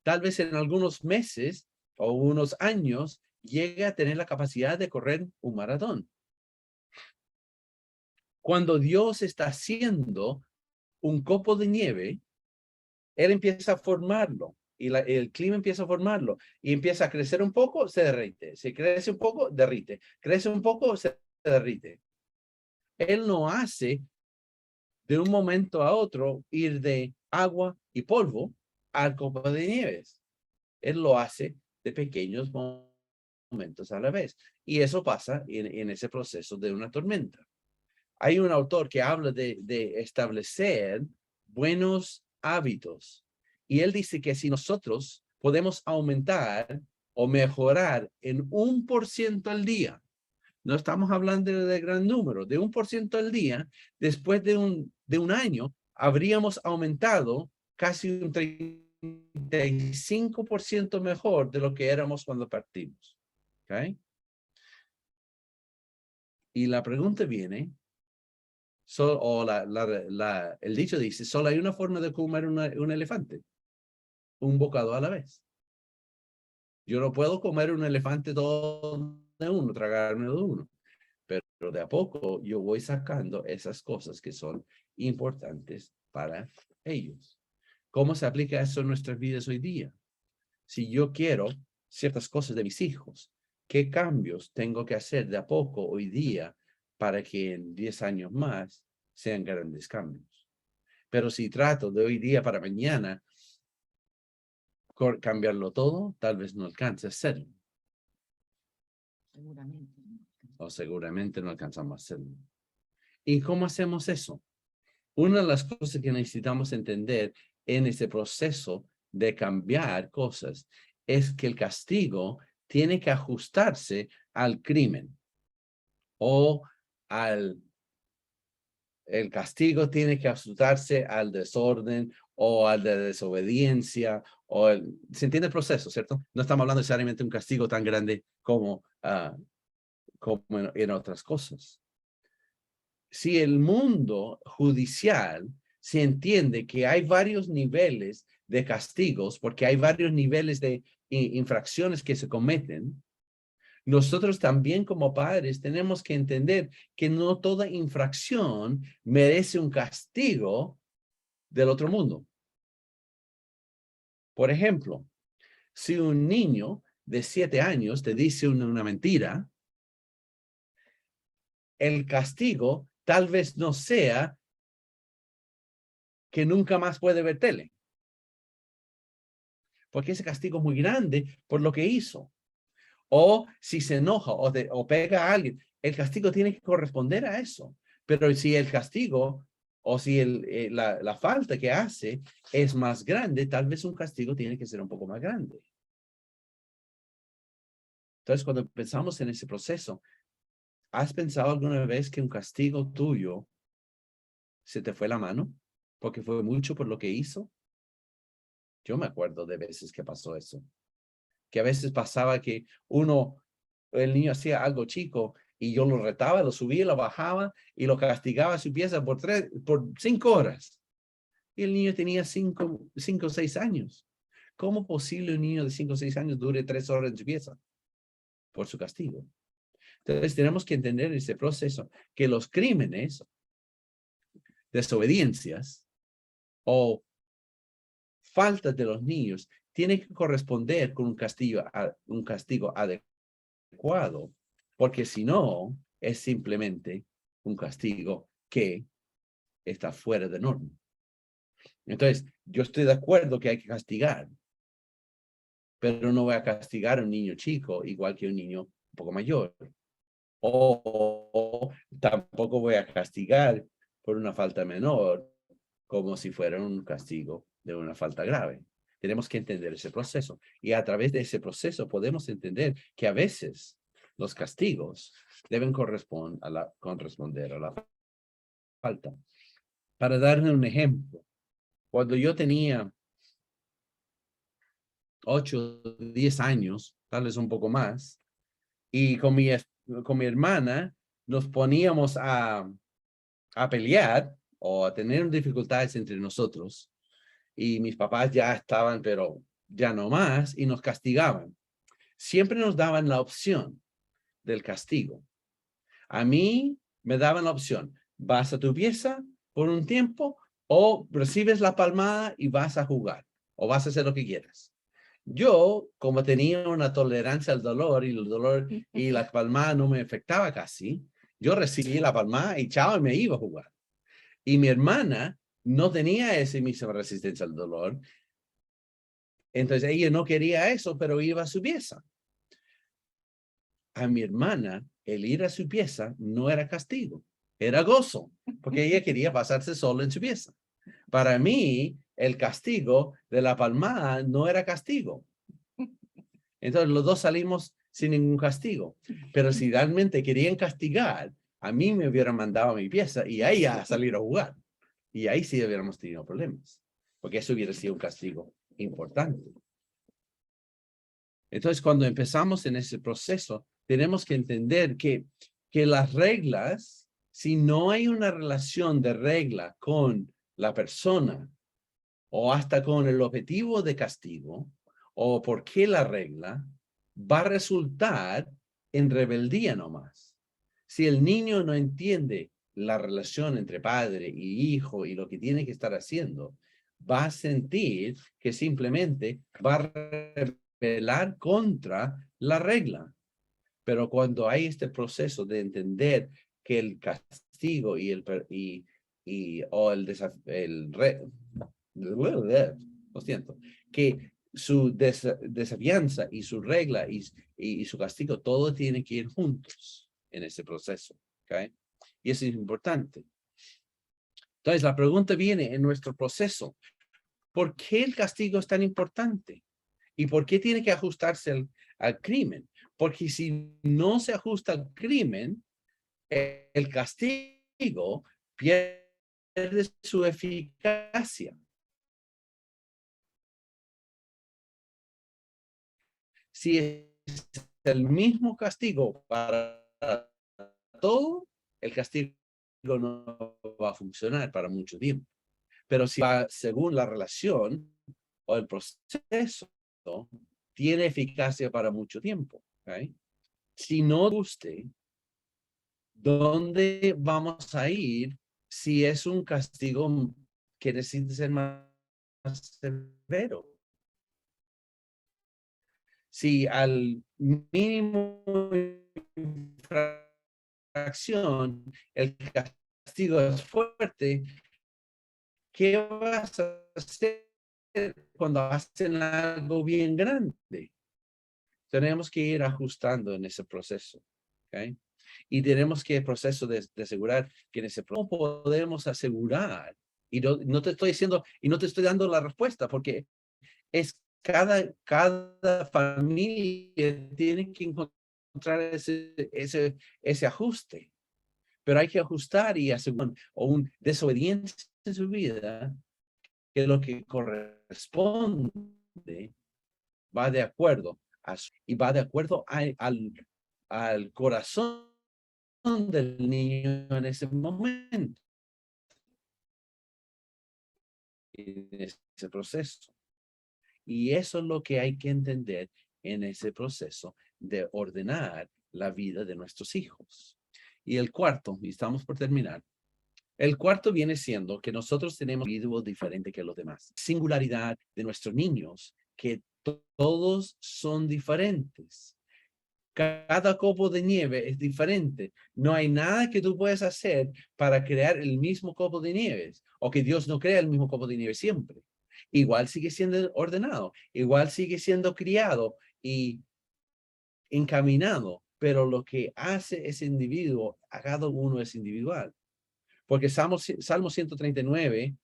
tal vez en algunos meses o unos años llegue a tener la capacidad de correr un maratón. Cuando Dios está haciendo un copo de nieve, Él empieza a formarlo y el clima empieza a formarlo y empieza a crecer un poco, se derrite. Si crece un poco, derrite. Crece un poco, se derrite. Él no hace de un momento a otro ir de agua y polvo al copo de nieves. Él lo hace de pequeños momentos a la vez. Y eso pasa en ese proceso de una tormenta. Hay un autor que habla de establecer buenos hábitos. Y él dice que si nosotros podemos aumentar o mejorar en 1% al día, no estamos hablando de gran número, de 1% al día, después de un año, habríamos aumentado casi un 35% mejor de lo que éramos cuando partimos. ¿Okay? Y la pregunta viene, el dicho dice, solo hay una forma de comer un elefante, un bocado a la vez. Yo no puedo comer un elefante todo de uno, tragarme de uno, pero de a poco yo voy sacando esas cosas que son importantes para ellos. ¿Cómo se aplica eso en nuestras vidas hoy día? Si yo quiero ciertas cosas de mis hijos, ¿qué cambios tengo que hacer de a poco hoy día para que en 10 años más sean grandes cambios? Pero si trato de hoy día para mañana cambiarlo todo, tal vez no alcance a hacerlo. Seguramente. O seguramente no alcanzamos a hacerlo. ¿Y cómo hacemos eso? Una de las cosas que necesitamos entender en ese proceso de cambiar cosas es que el castigo tiene que ajustarse al crimen o el castigo tiene que ajustarse al desorden o a la desobediencia ¿se entiende el proceso, cierto? No estamos hablando necesariamente de un castigo tan grande como, como en otras cosas. Si el mundo judicial se entiende que hay varios niveles de castigos, porque hay varios niveles de infracciones que se cometen, nosotros también como padres tenemos que entender que no toda infracción merece un castigo del otro mundo. Por ejemplo, si un niño de 7 años te dice una mentira, el castigo tal vez no sea que nunca más puede ver tele, porque ese castigo es muy grande por lo que hizo. O si se enoja o pega a alguien, el castigo tiene que corresponder a eso. Pero si el castigo o si la falta que hace es más grande, tal vez un castigo tiene que ser un poco más grande. Entonces, cuando pensamos en ese proceso, ¿has pensado alguna vez que un castigo tuyo se te fue la mano? Porque fue mucho por lo que hizo. Yo me acuerdo de veces que pasó eso. Que a veces pasaba que el niño hacía algo chico y yo lo retaba, lo subía, lo bajaba y lo castigaba a su pieza por 5 horas. Y el niño tenía 5 o 6 años. ¿Cómo posible un niño de 5 o 6 años dure 3 horas en su pieza? Por su castigo. Entonces tenemos que entender ese proceso, que los crímenes, desobediencias o faltas de los niños tienen que corresponder con un castigo adecuado, porque si no, es simplemente un castigo que está fuera de norma. Entonces, yo estoy de acuerdo que hay que castigar, pero no voy a castigar a un niño chico igual que un niño un poco mayor. O tampoco voy a castigar por una falta menor como si fuera un castigo de una falta grave. Tenemos que entender ese proceso. Y a través de ese proceso podemos entender que a veces los castigos deben corresponder a la falta. Para darle un ejemplo, cuando yo tenía 8, 10 años, tal vez un poco más, y con mi hermana nos poníamos a pelear o a tener dificultades entre nosotros, y mis papás ya estaban, pero ya no más, y nos castigaban. Siempre nos daban la opción del castigo. A mí me daban la opción, vas a tu pieza por un tiempo o recibes la palmada y vas a jugar o vas a hacer lo que quieras. Yo, como tenía una tolerancia al dolor y el dolor y la palmada no me afectaba casi, yo recibí la palmada y chao, y me iba a jugar. Y mi hermana no tenía esa misma resistencia al dolor. Entonces ella no quería eso, pero iba a su pieza. A mi hermana, el ir a su pieza no era castigo, era gozo, porque ella quería pasarse sola en su pieza. Para mí, el castigo de la palmada no era castigo. Entonces los dos salimos sin ningún castigo. Pero si realmente querían castigar, a mí me hubieran mandado a mi pieza y a ella a salir a jugar. Y ahí sí hubiéramos tenido problemas, porque eso hubiera sido un castigo importante. Entonces, cuando empezamos en ese proceso, tenemos que entender que las reglas, si no hay una relación de regla con la persona o hasta con el objetivo de castigo o por qué la regla, va a resultar en rebeldía nomás. Si el niño no entiende la relación entre padre y hijo y lo que tiene que estar haciendo, va a sentir que simplemente va a rebelar contra la regla. Pero cuando hay este proceso de entender que el castigo y lo siento, que su desafianza y su regla y su castigo, todo tiene que ir juntos en ese proceso. ¿Okay? Y eso es importante. Entonces, la pregunta viene en nuestro proceso. ¿Por qué el castigo es tan importante? ¿Y por qué tiene que ajustarse al crimen? Porque si no se ajusta al crimen, el castigo pierde su eficacia. Si es el mismo castigo para todo, el castigo no va a funcionar para mucho tiempo. Pero si va según la relación o el proceso, tiene eficacia para mucho tiempo. ¿Okay? Si no guste, ¿dónde vamos a ir si es un castigo que necesita ser más severo? Si al mínimo infracción el castigo es fuerte, ¿qué vas a hacer cuando hacen algo bien grande? Tenemos que ir ajustando en ese proceso. ¿Okay? Y tenemos que el proceso de asegurar que en ese proceso podemos asegurar, y no te estoy diciendo, y no te estoy dando la respuesta, porque es cada familia tiene que encontrar ese ajuste. Pero hay que ajustar y asegurar o un desobediencia en su vida, que lo que corresponde va de acuerdo y va de acuerdo al corazón del niño en ese momento, en ese proceso. Y eso es lo que hay que entender en ese proceso de ordenar la vida de nuestros hijos. Y el cuarto, y estamos por terminar, el cuarto viene siendo que nosotros tenemos un individuo diferente que los demás. Singularidad de nuestros niños, que todos son diferentes. Cada copo de nieve es diferente. No hay nada que tú puedas hacer para crear el mismo copo de nieve, o que Dios no crea el mismo copo de nieve siempre. Igual sigue siendo ordenado, igual sigue siendo criado y encaminado, pero lo que hace ese individuo, a cada uno es individual. Porque Salmo 139,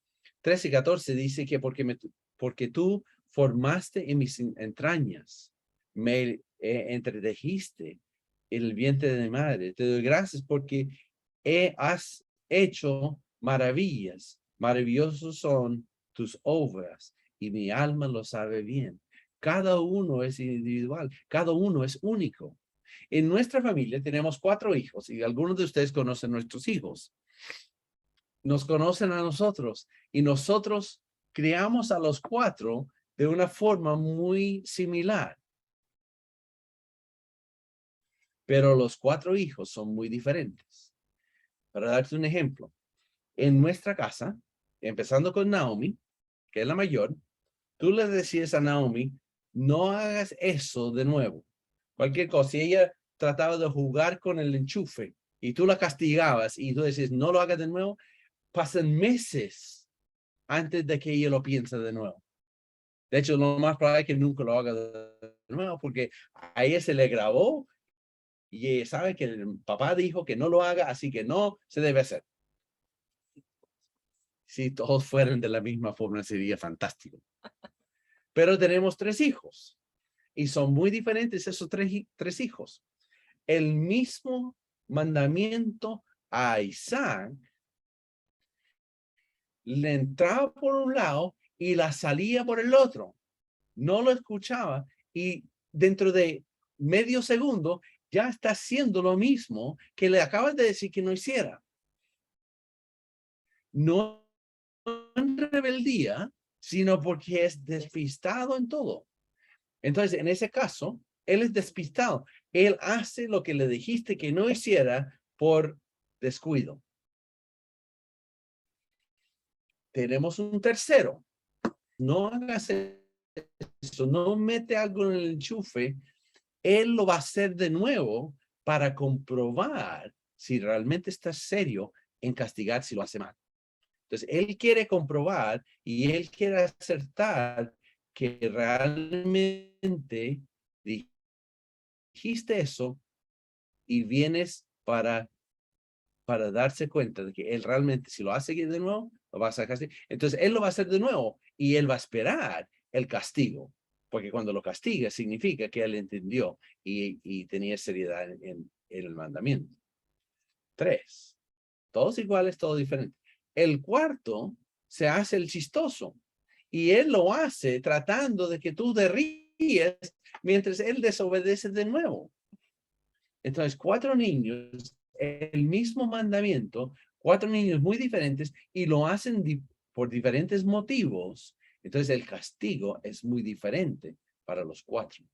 13 y 14 dice que porque tú formaste en mis entrañas, me entretejiste en el vientre de mi madre. Te doy gracias porque has hecho maravillas. Maravillosos son tus obras y mi alma lo sabe bien. Cada uno es individual, cada uno es único. En nuestra familia tenemos 4 hijos y algunos de ustedes conocen nuestros hijos. Nos conocen a nosotros y nosotros criamos a los 4 de una forma muy similar. Pero los 4 hijos son muy diferentes. Para darte un ejemplo, en nuestra casa, empezando con Naomi, que es la mayor, tú le decías a Naomi, no hagas eso de nuevo. Cualquier cosa, si ella trataba de jugar con el enchufe y tú la castigabas y tú decías, no lo hagas de nuevo, pasan meses antes de que ella lo piense de nuevo. De hecho, lo más probable es que nunca lo haga de nuevo porque a ella se le grabó y ella sabe que el papá dijo que no lo haga, así que no se debe hacer. Si todos fueran de la misma forma, sería fantástico. Pero tenemos 3 hijos y son muy diferentes esos 3 hijos. El mismo mandamiento a Isaac le entraba por un lado y la salía por el otro. No lo escuchaba y dentro de medio segundo ya está haciendo lo mismo que le acabas de decir que no hiciera. No en rebeldía, sino porque es despistado en todo. Entonces, en ese caso, él es despistado. Él hace lo que le dijiste que no hiciera por descuido. Tenemos un tercero. No hagas eso, no mete algo en el enchufe. Él lo va a hacer de nuevo para comprobar si realmente está serio en castigar si lo hace mal. Entonces, él quiere comprobar y él quiere acertar que realmente dijiste eso y vienes para darse cuenta de que él realmente, si lo hace de nuevo, lo vas a castigar. Entonces, él lo va a hacer de nuevo y él va a esperar el castigo. Porque cuando lo castiga significa que él entendió y tenía seriedad en el mandamiento. 3. Todos iguales, todo diferente. El cuarto se hace el chistoso. Y él lo hace tratando de que tú te ríes mientras él desobedece de nuevo. Entonces, 4 niños, el mismo mandamiento, 4 niños muy diferentes y lo hacen por diferentes motivos. Entonces, el castigo es muy diferente para los 4.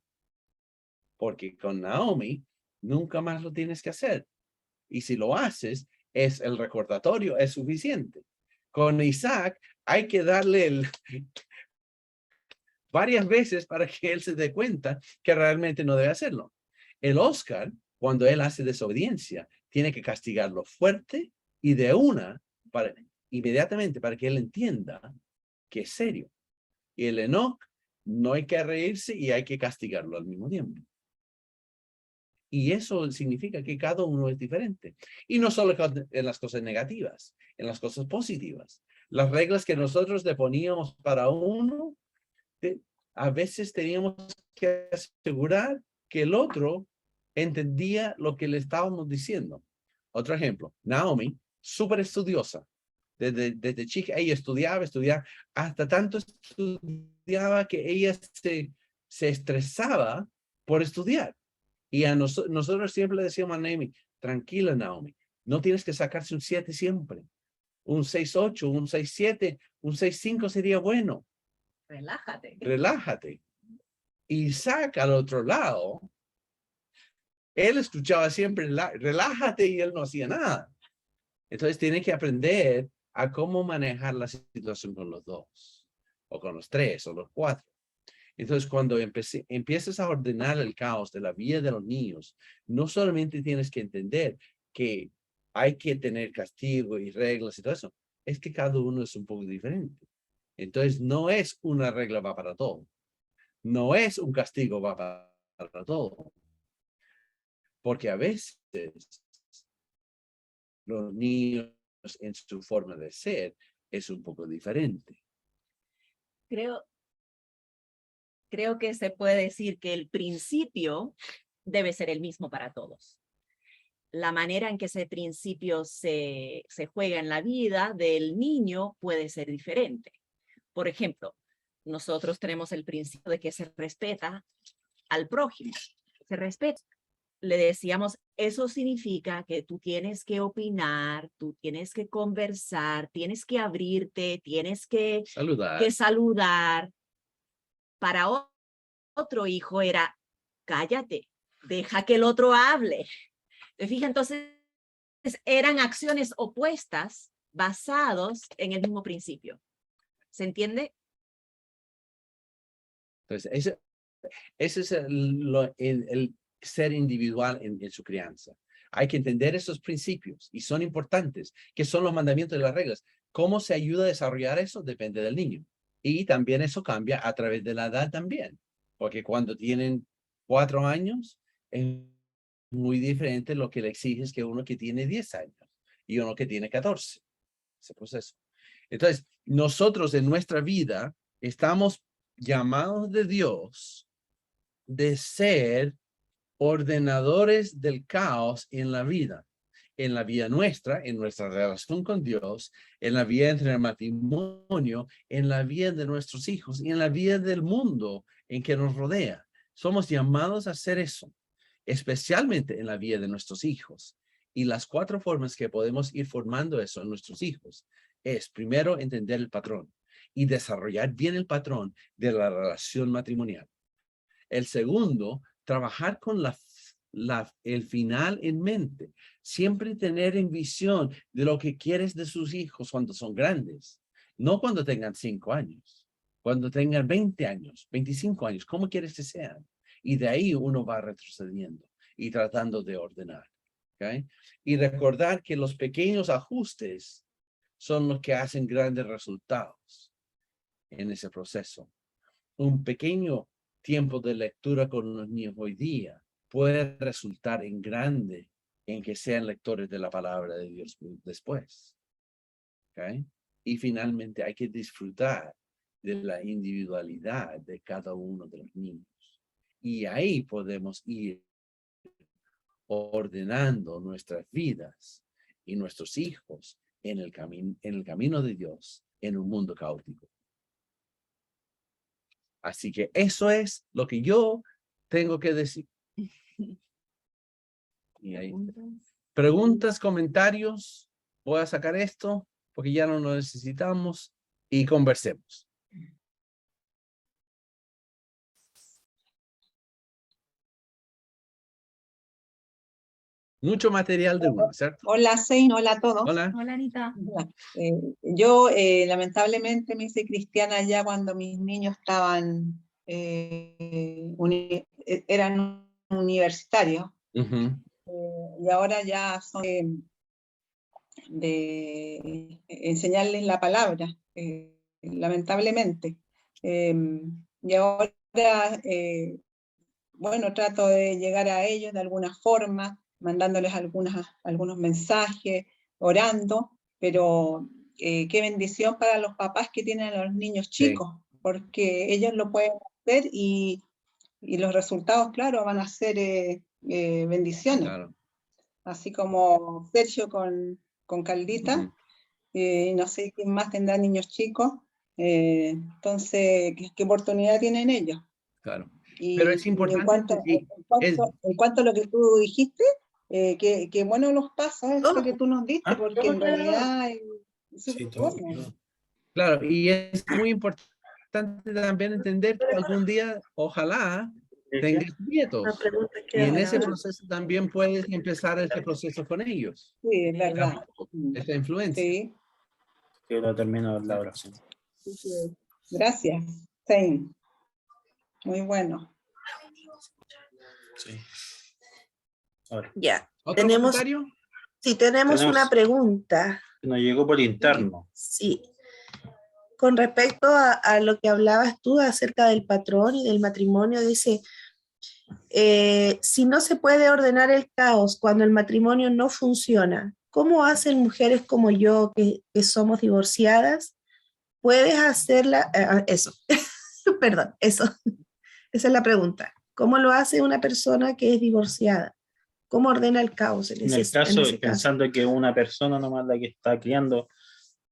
Porque con Naomi, nunca más lo tienes que hacer. Y si lo haces, es el recordatorio, es suficiente. Con Isaac, hay que darle varias veces para que él se dé cuenta que realmente no debe hacerlo. El Oscar, cuando él hace desobediencia, tiene que castigarlo fuerte y de inmediatamente para que él entienda que es serio. Y el Enoch, no hay que reírse y hay que castigarlo al mismo tiempo. Y eso significa que cada uno es diferente. Y no solo en las cosas negativas, en las cosas positivas. Las reglas que nosotros le poníamos para uno, a veces teníamos que asegurar que el otro entendía lo que le estábamos diciendo. Otro ejemplo, Naomi, súper estudiosa. Desde chica, ella estudiaba, hasta tanto estudiaba que ella se estresaba por estudiar. Y a nosotros siempre le decíamos a Naomi, tranquila Naomi, no tienes que sacarse un 7 siempre. Un 6.8, un 6.7, un 6.5 sería bueno. Relájate. Relájate. Isaac al otro lado, él escuchaba siempre, relájate, y él no hacía nada. Entonces tiene que aprender a cómo manejar la situación con los 2, o con los 3, o los 4. Entonces, cuando empiezas a ordenar el caos de la vida de los niños, no solamente tienes que entender que hay que tener castigo y reglas y todo eso, es que cada uno es un poco diferente. Entonces, no es una regla va para todo. No es un castigo va para todo. Porque a veces los niños en su forma de ser es un poco diferente. Creo que se puede decir que el principio debe ser el mismo para todos. La manera en que ese principio se juega en la vida del niño puede ser diferente. Por ejemplo, nosotros tenemos el principio de que se respeta al prójimo. Se respeta. Le decíamos, eso significa que tú tienes que opinar, tú tienes que conversar, tienes que abrirte, tienes que saludar. Para otro hijo era, cállate, deja que el otro hable. ¿Te fijas? Entonces, eran acciones opuestas basados en el mismo principio. ¿Se entiende? Entonces, ese es el ser individual en su crianza. Hay que entender esos principios y son importantes, que son los mandamientos y las reglas. ¿Cómo se ayuda a desarrollar eso? Depende del niño. Y también eso cambia a través de la edad también. Porque cuando tienen 4 años, es muy diferente lo que le exiges que uno que tiene 10 años y uno que tiene 14. Ese proceso. Entonces, nosotros en nuestra vida estamos llamados de Dios de ser ordenadores del caos en la vida nuestra, en nuestra relación con Dios, en la vida entre el matrimonio, en la vida de nuestros hijos y en la vida del mundo en que nos rodea. Somos llamados a hacer eso, especialmente en la vida de nuestros hijos. Y las 4 formas que podemos ir formando eso en nuestros hijos es, primero, entender el patrón y desarrollar bien el patrón de la relación matrimonial. El segundo, trabajar con el final en mente. Siempre tener en visión de lo que quieres de sus hijos cuando son grandes. No cuando tengan 5 años. Cuando tengan 20 años, 25 años. ¿Cómo quieres que sean? Y de ahí uno va retrocediendo y tratando de ordenar. ¿Okay? Y recordar que los pequeños ajustes son los que hacen grandes resultados en ese proceso. Un pequeño tiempo de lectura con los niños hoy día puede resultar en grande en que sean lectores de la palabra de Dios después. ¿Okay? Y finalmente hay que disfrutar de la individualidad de cada uno de los niños. Y ahí podemos ir ordenando nuestras vidas y nuestros hijos en el camino de Dios, en un mundo caótico. Así que eso es lo que yo tengo que decir. Y ahí. Preguntas, comentarios. Voy a sacar esto porque ya no lo necesitamos y conversemos. Mucho material de uno, ¿cierto? Hola, Sein, hola a todos. Hola. Hola, Anita. Hola. Yo lamentablemente me hice cristiana ya cuando mis niños estaban, eran universitarios, Ujú. y ahora ya son de enseñarles la palabra, lamentablemente. Y ahora, bueno, trato de llegar a ellos de alguna forma, mandándoles algunos mensajes, orando, pero qué bendición para los papás que tienen a los niños chicos, porque ellos lo pueden hacer y los resultados, claro, van a ser bendiciones. Claro. Así como Sergio con Caldita, Ujú. No sé quién más tendrá niños chicos, entonces, ¿qué oportunidad tienen ellos? Claro. Y, Pero es y importante. en cuanto a lo que tú dijiste, qué bueno los pasos esto que tú nos diste, porque en realidad es súper bueno. Claro, y es muy importante también entender que algún día, ojalá, tengas nietos. Y en ese proceso también puedes empezar este proceso con ellos. Sí, es verdad. Esta influencia. Sí. Que lo termino la oración. Gracias, Sein. Muy bueno. Sí. Ahora, Ya. ¿Otro Tenemos, comentario? sí, tenemos una pregunta. nos llegó por interno. Sí. Con respecto a lo que hablabas tú acerca del patrón y del matrimonio, dice, si no se puede ordenar el caos cuando el matrimonio no funciona, ¿cómo hacen mujeres como yo que somos divorciadas? ¿Puedes hacerla? Eso, perdón, eso. Esa es la pregunta. ¿Cómo lo hace una persona que es divorciada? ¿Cómo ordena el caos en ese caso? Pensando que una persona nomás la que está criando,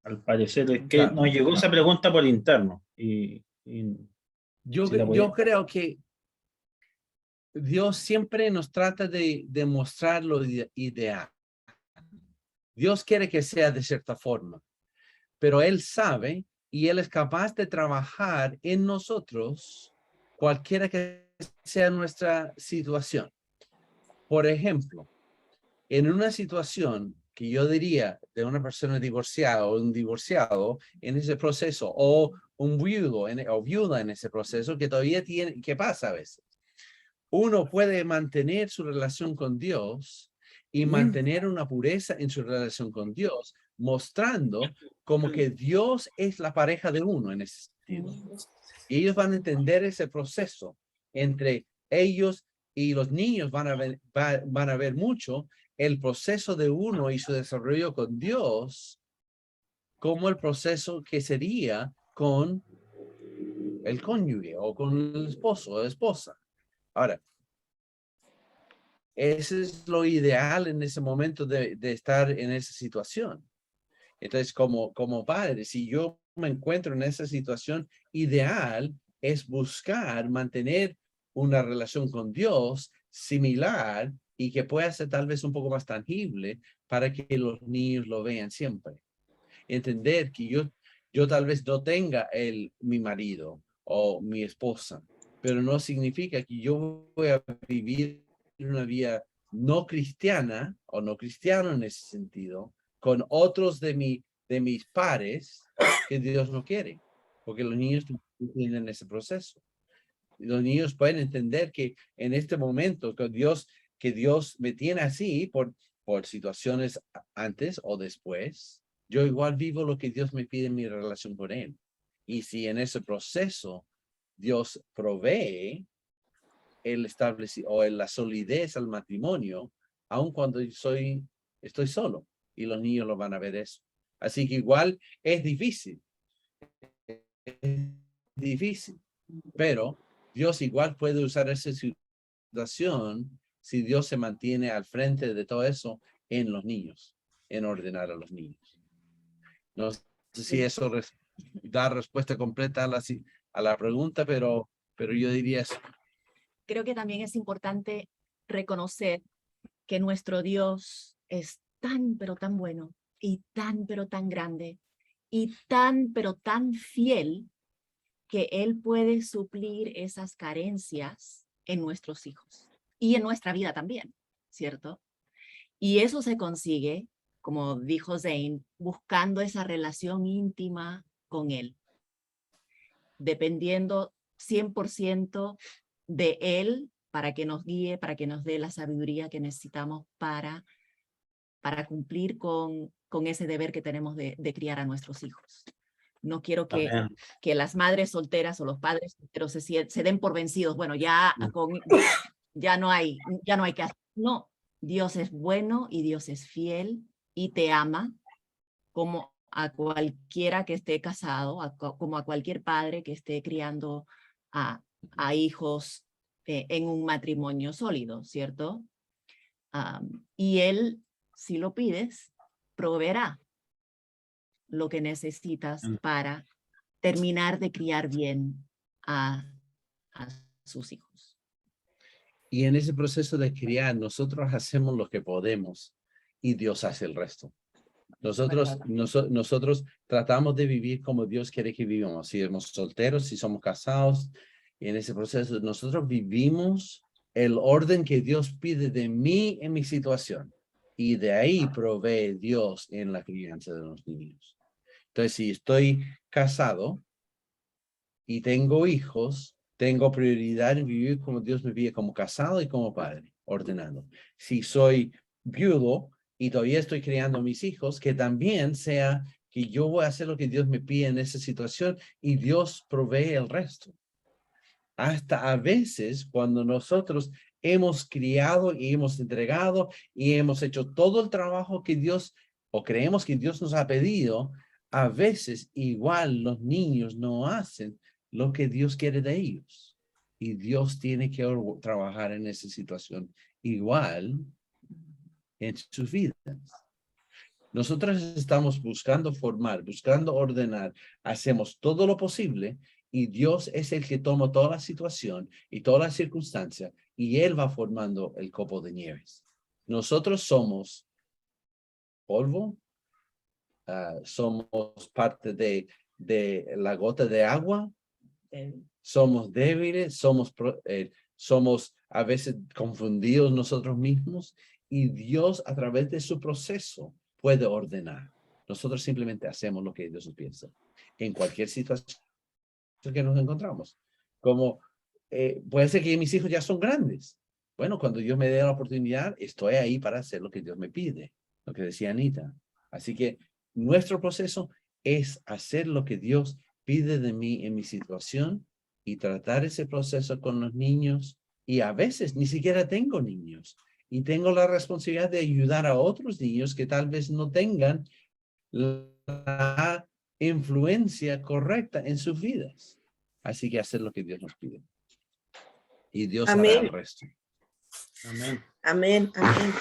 al parecer es que Claro. nos llegó esa pregunta por interno. Yo si la podía- creo que Dios siempre nos trata de mostrar lo ideal. Dios quiere que sea de cierta forma, pero Él sabe y Él es capaz de trabajar en nosotros cualquiera que sea nuestra situación. Por ejemplo, en una situación que yo diría de una persona divorciada o un divorciado en ese proceso, o un viudo o viuda en ese proceso que todavía tiene, ¿qué pasa a veces? Uno puede mantener su relación con Dios y mantener una pureza en su relación con Dios, mostrando como que Dios es la pareja de uno en ese sentido. Y ellos van a entender ese proceso entre ellos, y los niños van a ver mucho el proceso de uno y su desarrollo con Dios como el proceso que sería con el cónyuge o con el esposo o la esposa. Ahora, ese es lo ideal en ese momento de estar en esa situación. Entonces, como padre, si yo me encuentro en esa situación, ideal es buscar mantener una relación con Dios similar y que pueda ser tal vez un poco más tangible para que los niños lo vean siempre. Entender que yo tal vez no tenga mi marido o mi esposa, pero no significa que yo voy a vivir una vida no cristiana o no cristiano en ese sentido, con otros de mis pares que Dios no quiere, porque los niños tienen ese proceso. Los niños pueden entender que en este momento que Dios me tiene así por situaciones antes o después, yo igual vivo lo que Dios me pide en mi relación con Él. Y si en ese proceso Dios provee el establecer o la solidez al matrimonio, aun cuando estoy solo, y los niños lo van a ver eso. Así que igual es difícil. Es difícil, pero Dios igual puede usar esa situación si Dios se mantiene al frente de todo eso en los niños, en ordenar a los niños. No sé si eso da respuesta completa a la pregunta, pero yo diría eso. Creo que también es importante reconocer que nuestro Dios es tan, pero tan bueno, y tan, pero tan grande, y tan, pero tan fiel, que Él puede suplir esas carencias en nuestros hijos y en nuestra vida también, ¿cierto? Y eso se consigue, como dijo Zane, buscando esa relación íntima con Él, dependiendo 100% de Él para que nos guíe, para que nos dé la sabiduría que necesitamos para cumplir con ese deber que tenemos de criar a nuestros hijos. No quiero que las madres solteras o los padres solteros se den por vencidos. Bueno, ya no hay que hacer. No, Dios es bueno y Dios es fiel y te ama como a cualquiera que esté casado, como a cualquier padre que esté criando a hijos en un matrimonio sólido, ¿cierto? Y Él, si lo pides, proveerá lo que necesitas para terminar de criar bien a sus hijos. Y en ese proceso de criar, nosotros hacemos lo que podemos y Dios hace el resto. Nosotros tratamos de vivir como Dios quiere que vivamos. Si somos solteros, si somos casados, y en ese proceso nosotros vivimos el orden que Dios pide de mí en mi situación. Y de ahí provee Dios en la crianza de los niños. Entonces, si estoy casado y tengo hijos, tengo prioridad en vivir como Dios me pide, como casado y como padre, ordenado. Si soy viudo y todavía estoy criando a mis hijos, que también sea que yo voy a hacer lo que Dios me pide en esa situación y Dios provee el resto. Hasta a veces cuando nosotros hemos criado y hemos entregado y hemos hecho todo el trabajo que Dios, o creemos que Dios nos ha pedido, a veces igual los niños no hacen lo que Dios quiere de ellos. Y Dios tiene que trabajar en esa situación igual en sus vidas. Nosotros estamos buscando formar, buscando ordenar, hacemos todo lo posible y Dios es el que toma toda la situación y toda la circunstancia y Él va formando el copo de nieves. Nosotros somos polvo, somos parte de la gota de agua, somos débiles, somos a veces confundidos nosotros mismos y Dios a través de su proceso puede ordenar. Nosotros simplemente hacemos lo que Dios nos piensa en cualquier situación que nos encontramos. Como puede ser que mis hijos ya son grandes. Bueno, cuando Dios me dé la oportunidad, estoy ahí para hacer lo que Dios me pide, lo que decía Anita. Así que nuestro proceso es hacer lo que Dios pide de mí en mi situación y tratar ese proceso con los niños. Y a veces ni siquiera tengo niños. Y tengo la responsabilidad de ayudar a otros niños que tal vez no tengan la influencia correcta en sus vidas. Así que hacer lo que Dios nos pide. Y Dios hará el resto. Amén. Amén, amén.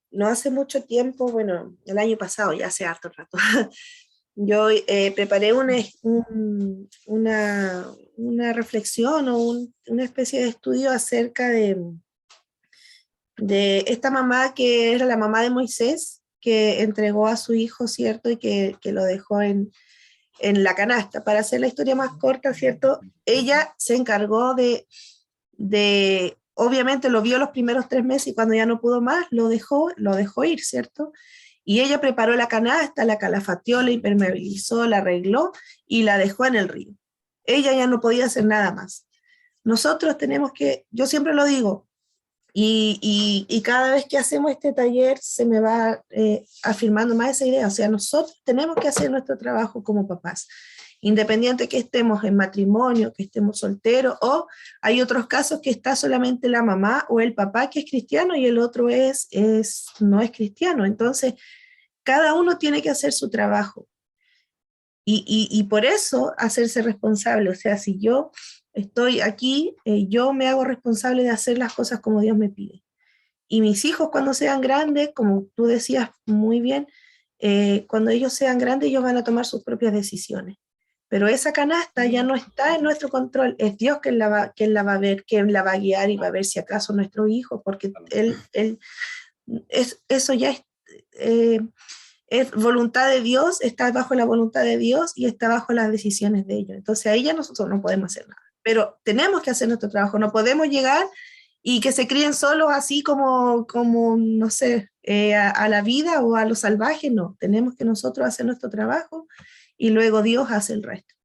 No hace mucho tiempo, bueno, el año pasado, ya hace harto rato, yo preparé una reflexión o una especie de estudio acerca de esta mamá que era la mamá de Moisés, que entregó a su hijo, ¿cierto? Y que lo dejó en la canasta. Para hacer la historia más corta, ¿cierto? Ella se encargó de obviamente lo vio los primeros 3 meses y cuando ya no pudo más, lo dejó ir, ¿cierto? Y ella preparó la canasta, la calafateó, la impermeabilizó, la arregló y la dejó en el río. Ella ya no podía hacer nada más. Nosotros tenemos que, yo siempre lo digo, y cada vez que hacemos este taller se me va afirmando más esa idea, o sea, nosotros tenemos que hacer nuestro trabajo como papás, independiente que estemos en matrimonio, que estemos solteros, o hay otros casos que está solamente la mamá o el papá que es cristiano y el otro no es cristiano, entonces cada uno tiene que hacer su trabajo. Y por eso hacerse responsable, o sea, si yo estoy aquí, yo me hago responsable de hacer las cosas como Dios me pide. Y mis hijos cuando sean grandes, como tú decías muy bien, cuando ellos sean grandes, ellos van a tomar sus propias decisiones. Pero esa canasta ya no está en nuestro control, es Dios quien la va a ver, quien la va a guiar y va a ver si acaso nuestro hijo, porque eso ya es voluntad de Dios, está bajo la voluntad de Dios y está bajo las decisiones de ellos. Entonces ahí ya nosotros no podemos hacer nada. Pero tenemos que hacer nuestro trabajo, no podemos llegar y que se críen solos así como no sé, a la vida o a lo salvaje, no. Tenemos que nosotros hacer nuestro trabajo y luego Dios hace el resto.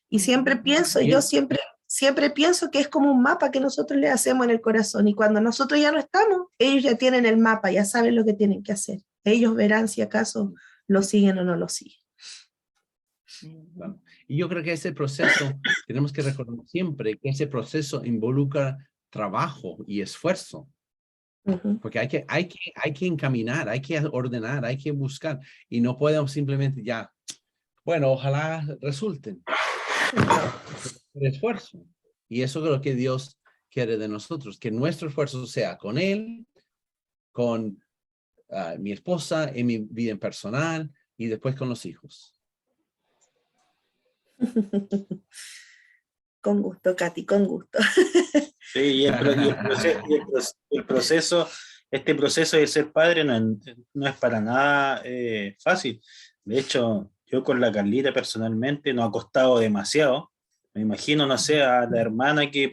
Y siempre pienso, yo siempre pienso que es como un mapa que nosotros le hacemos en el corazón y cuando nosotros ya no estamos, ellos ya tienen el mapa, ya saben lo que tienen que hacer. Ellos verán si acaso lo siguen o no lo siguen. Claro. Y yo creo que ese proceso, tenemos que recordar siempre que ese proceso involucra trabajo y esfuerzo. Porque hay que encaminar, hay que ordenar, hay que buscar. Y no podemos simplemente ya, bueno, ojalá resulten. El esfuerzo. Y eso es lo que Dios quiere de nosotros, que nuestro esfuerzo sea con Él, con mi esposa, en mi vida en personal y después con los hijos. Con gusto, Katy, con gusto. Sí, el proceso, este proceso de ser padre no es para nada fácil. De hecho, yo con la Carlita personalmente nos ha costado demasiado. Me imagino, no sé, a la hermana que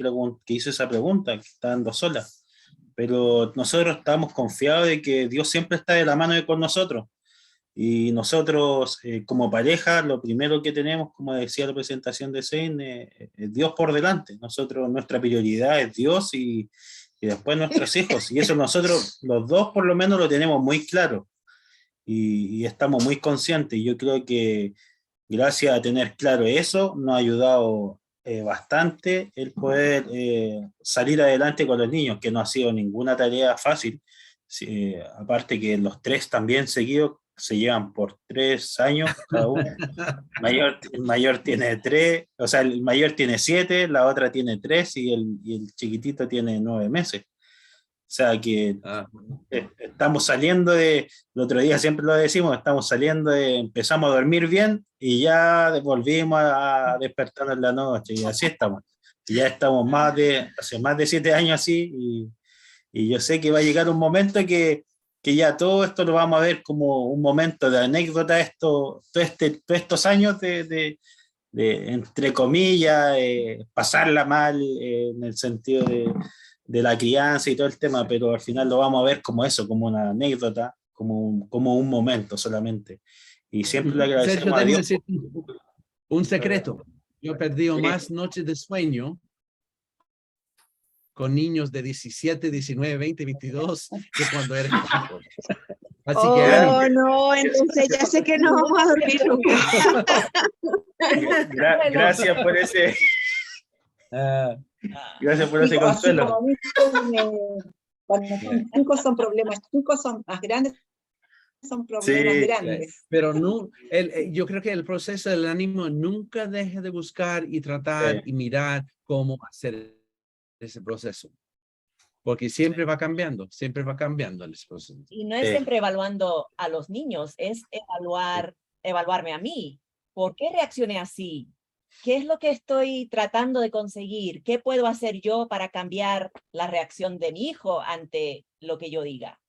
hizo esa pregunta, que está dando sola. Pero nosotros estamos confiados de que Dios siempre está de la mano con nosotros. Y nosotros, como pareja, lo primero que tenemos, como decía la presentación de Sein, es Dios por delante. Nosotros, nuestra prioridad es Dios y después nuestros hijos. Y eso nosotros, los dos, por lo menos, lo tenemos muy claro. Y estamos muy conscientes. Y yo creo que gracias a tener claro eso, nos ha ayudado bastante el poder salir adelante con los niños, que no ha sido ninguna tarea fácil. Sí, aparte que los tres también seguidos se llevan por 3 años cada uno. El mayor tiene 3, o sea, el mayor tiene 7, la otra tiene 3 y el chiquitito tiene 9 meses. O sea que estamos saliendo el otro día siempre lo decimos, estamos saliendo empezamos a dormir bien y ya volvimos a despertar en la noche y así estamos. Y ya estamos hace más de 7 años así y yo sé que va a llegar un momento que ya todo esto lo vamos a ver como un momento de anécdota, todos estos años de entre comillas, pasarla mal en el sentido de la crianza y todo el tema, pero al final lo vamos a ver como eso, como una anécdota, como un momento solamente. Y siempre le Sergio, agradecemos a déjame Dios. decir un secreto. Yo he perdido más noches de sueño con niños de 17, 19, 20, 22 que cuando era chico. Así que ánimo. No, entonces ya sé que no vamos a dormir nunca. Gracias por ese. Gracias por ese Así consuelo. como a mí, cuando son chicos son problemas chicos, son más grandes, son problemas Sí, grandes. Pero no, yo creo que el proceso del ánimo nunca deja de buscar y tratar y mirar cómo hacer ese proceso. Porque siempre va cambiando el proceso. Y no es siempre evaluando a los niños, es evaluarme a mí. ¿Por qué reaccioné así? ¿Qué es lo que estoy tratando de conseguir? ¿Qué puedo hacer yo para cambiar la reacción de mi hijo ante lo que yo diga?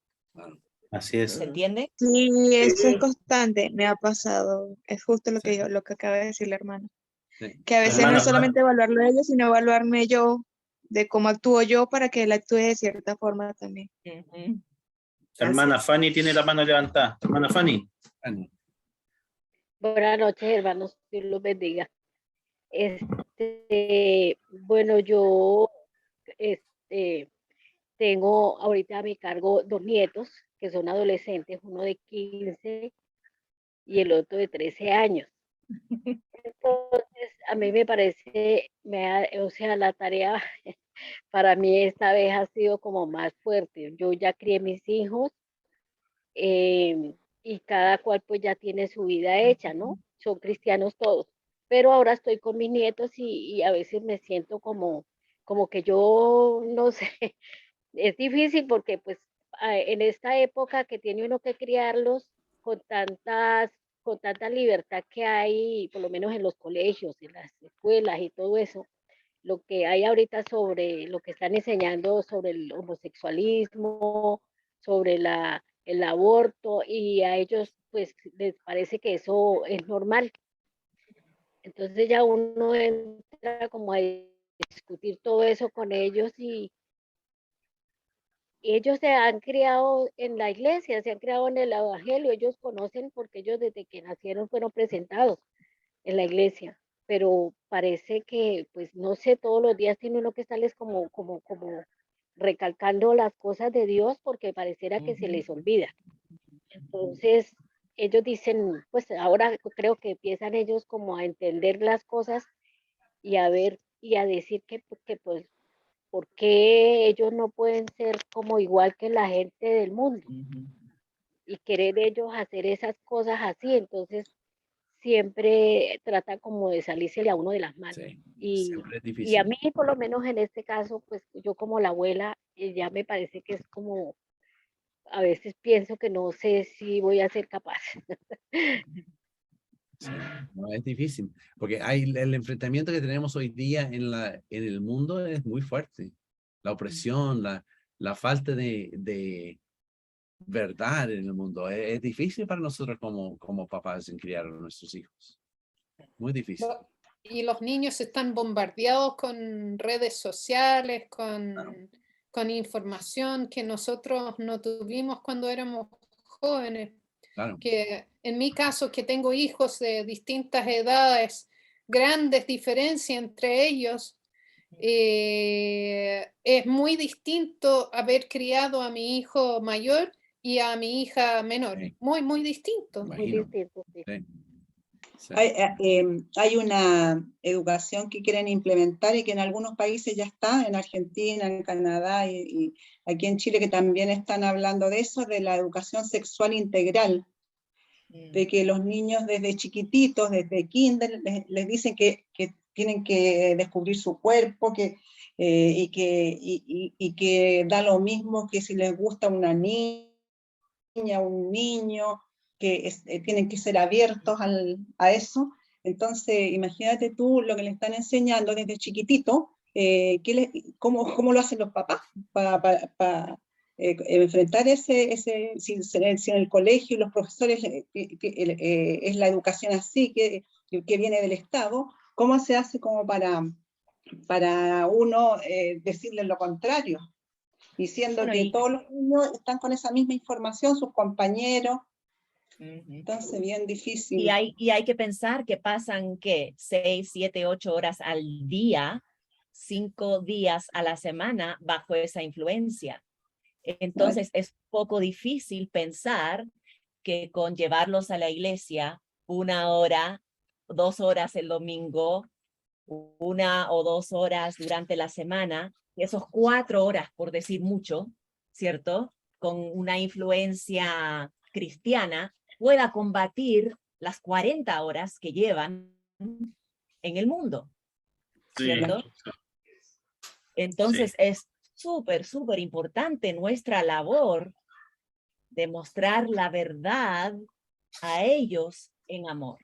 Así es. ¿Se entiende? Sí, eso es constante, me ha pasado. Es justo lo que lo que acaba de decir la hermana. Sí. Que a veces no es solamente evaluarlo a ellos, sino evaluarme yo, de cómo actúo yo para que él actúe de cierta forma también. Hermana Fanny tiene la mano levantada. Hermana Fanny. Buenas noches, hermanos. Dios los bendiga. Bueno, yo tengo ahorita a mi cargo 2 nietos que son adolescentes, uno de 15 y el otro de 13 años. Entonces, a mí me parece, o sea, la tarea para mí esta vez ha sido como más fuerte. Yo ya crié mis hijos y cada cual pues ya tiene su vida hecha, ¿no? son cristianos todos, pero ahora estoy con mis nietos y a veces me siento como que yo, no sé, es difícil porque pues en esta época que tiene uno que criarlos con con tanta libertad que hay, por lo menos en los colegios, en las escuelas y todo eso, lo que hay ahorita sobre lo que están enseñando sobre el homosexualismo, sobre el aborto, y a ellos pues les parece que eso es normal. Entonces ya uno entra como a discutir todo eso con ellos y ellos se han criado en la iglesia, se han criado en el evangelio, ellos conocen porque ellos desde que nacieron fueron presentados en la iglesia, pero parece que, pues no sé, todos los días tiene uno que estarles como recalcando las cosas de Dios porque pareciera que se les olvida. Entonces, ellos dicen, pues ahora creo que empiezan ellos como a entender las cosas y a ver y a decir que pues, ¿por qué ellos no pueden ser como igual que la gente del mundo? Y querer ellos hacer esas cosas así, entonces siempre trata como de salirse a uno de las manos. Sí, Y, siempre es y difícil. a mí, por lo menos en este caso, pues yo como la abuela, ya me parece que es como, a veces pienso que no sé si voy a ser capaz. Sí, no, es difícil, porque hay el enfrentamiento que tenemos hoy día en el mundo es muy fuerte. La opresión, la falta de verdad en el mundo. Es difícil para nosotros como papás en criar a nuestros hijos. Muy difícil. Y los niños están bombardeados con redes sociales, con información que nosotros no tuvimos cuando éramos jóvenes. Claro. Que en mi caso, que tengo hijos de distintas edades, grandes diferencias entre ellos, es muy distinto haber criado a mi hijo mayor y a mi hija menor. Sí. Muy distinto. Muy Imagino. distinto, sí. Sí. Sí. Hay una educación que quieren implementar y que en algunos países ya está, en Argentina, en Canadá y aquí en Chile, que también están hablando de eso, de la educación sexual integral, de que los niños desde chiquititos, desde kinder, les dicen que tienen que descubrir su cuerpo, y que da lo mismo que si les gusta una niña, un niño, que tienen que ser abiertos a eso. Entonces, imagínate tú lo que le están enseñando desde chiquitito, cómo lo hacen los papás para enfrentar si en el colegio y los profesores es la educación así, que viene del Estado, ¿cómo se hace como para uno decirle lo contrario? Diciendo Bueno, que todos los niños están con esa misma información, sus compañeros. Entonces, bien difícil. Y hay que pensar que pasan, ¿qué? 6, 7, 8 horas al día, 5 días a la semana bajo esa influencia. Entonces, es poco difícil pensar que con llevarlos a la iglesia 1 hora, 2 horas el domingo, 1 o 2 horas durante la semana, esos 4 horas, por decir mucho, ¿cierto? Con una influencia cristiana, pueda combatir las 40 horas que llevan en el mundo, ¿cierto? Sí. Entonces es súper importante nuestra labor de mostrar la verdad a ellos en amor.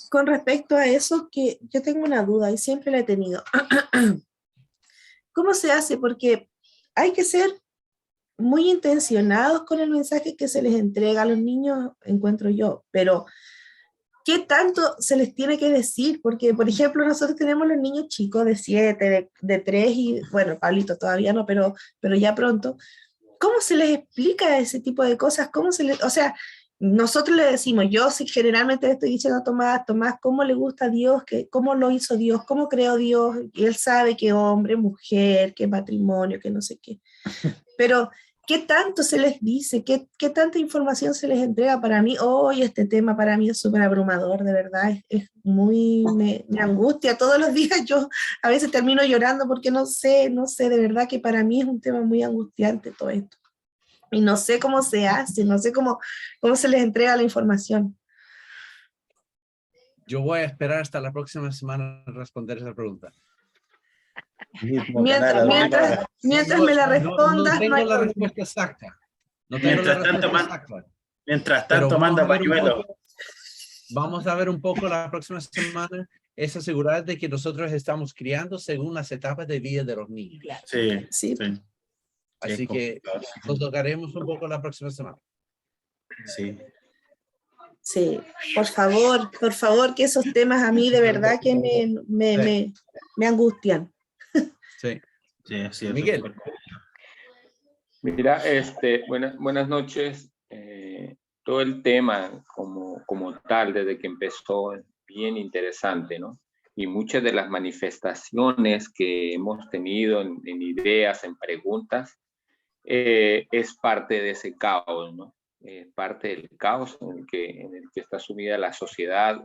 Con respecto a eso, que yo tengo una duda y siempre la he tenido. ¿Cómo se hace? Porque hay que ser muy intencionados con el mensaje que se les entrega a los niños, encuentro yo, pero ¿qué tanto se les tiene que decir? Porque, por ejemplo, nosotros tenemos los niños chicos de 7, de 3 y, bueno, Pablito todavía no, pero ya pronto. ¿Cómo se les explica ese tipo de cosas? O sea, nosotros le decimos, yo generalmente le estoy diciendo a Tomás, ¿cómo le gusta a Dios? ¿Cómo lo hizo Dios? ¿Cómo creó Dios? Y él sabe que hombre, mujer, que matrimonio, que no sé qué. Pero, ¿qué tanto se les dice? ¿Qué tanta información se les entrega? Para mí, hoy este tema para mí es súper abrumador, de verdad, es muy, me angustia. Todos los días yo a veces termino llorando porque no sé, de verdad que para mí es un tema muy angustiante todo esto. Y no sé cómo se hace, no sé cómo se les entrega la información. Yo voy a esperar hasta la próxima semana a responder esa pregunta. Mismo canal, Mientras me la No respondas, no tengo hay la problema. respuesta exacta. No tengo la respuesta exacta. Mientras Pero tanto, vamos manda a ver un pañuelo. poco, vamos a ver un poco la próxima semana esa seguridad de que nosotros estamos criando según las etapas de vida de los niños. Claro. Sí, Sí. sí. Así que nos tocaremos un poco la próxima semana. Sí. Sí, por favor, que esos temas a mí de verdad que me angustian. Sí. Sí, es cierto. Miguel. Mira, buenas noches. Todo el tema como tal, desde que empezó, es bien interesante, ¿no? Y muchas de las manifestaciones que hemos tenido en ideas, en preguntas, es parte de ese caos, ¿no? Parte del caos en el que está sumida la sociedad,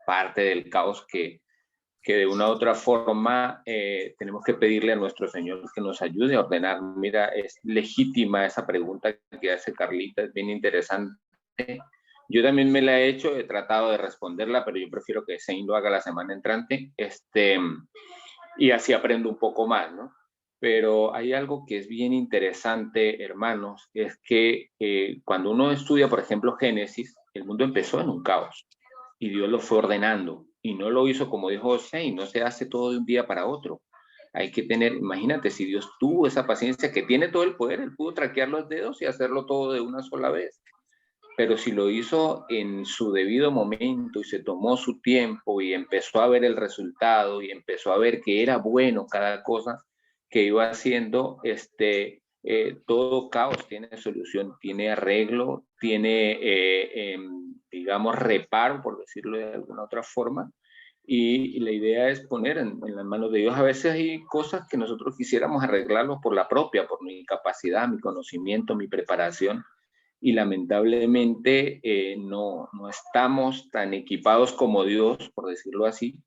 parte del caos que de una u otra forma tenemos que pedirle a nuestro Señor que nos ayude a ordenar. Mira, es legítima esa pregunta que hace Carlita, es bien interesante. Yo también me la he hecho, he tratado de responderla, pero yo prefiero que Zane lo haga la semana entrante, y así aprendo un poco más, ¿no? Pero hay algo que es bien interesante, hermanos, es que cuando uno estudia, por ejemplo, Génesis, el mundo empezó en un caos y Dios lo fue ordenando y no lo hizo como dijo José, no se hace todo de un día para otro. Hay que tener, imagínate, si Dios tuvo esa paciencia, que tiene todo el poder, él pudo traquear los dedos y hacerlo todo de una sola vez. Pero si lo hizo en su debido momento y se tomó su tiempo y empezó a ver el resultado y empezó a ver que era bueno cada cosa que iba haciendo, todo caos tiene solución, tiene arreglo, tiene, digamos, reparo, por decirlo de alguna otra forma. Y la idea es poner en las manos de Dios. A veces hay cosas que nosotros quisiéramos arreglarlos por la propia, por mi capacidad, mi conocimiento, mi preparación. Y lamentablemente no estamos tan equipados como Dios, por decirlo así,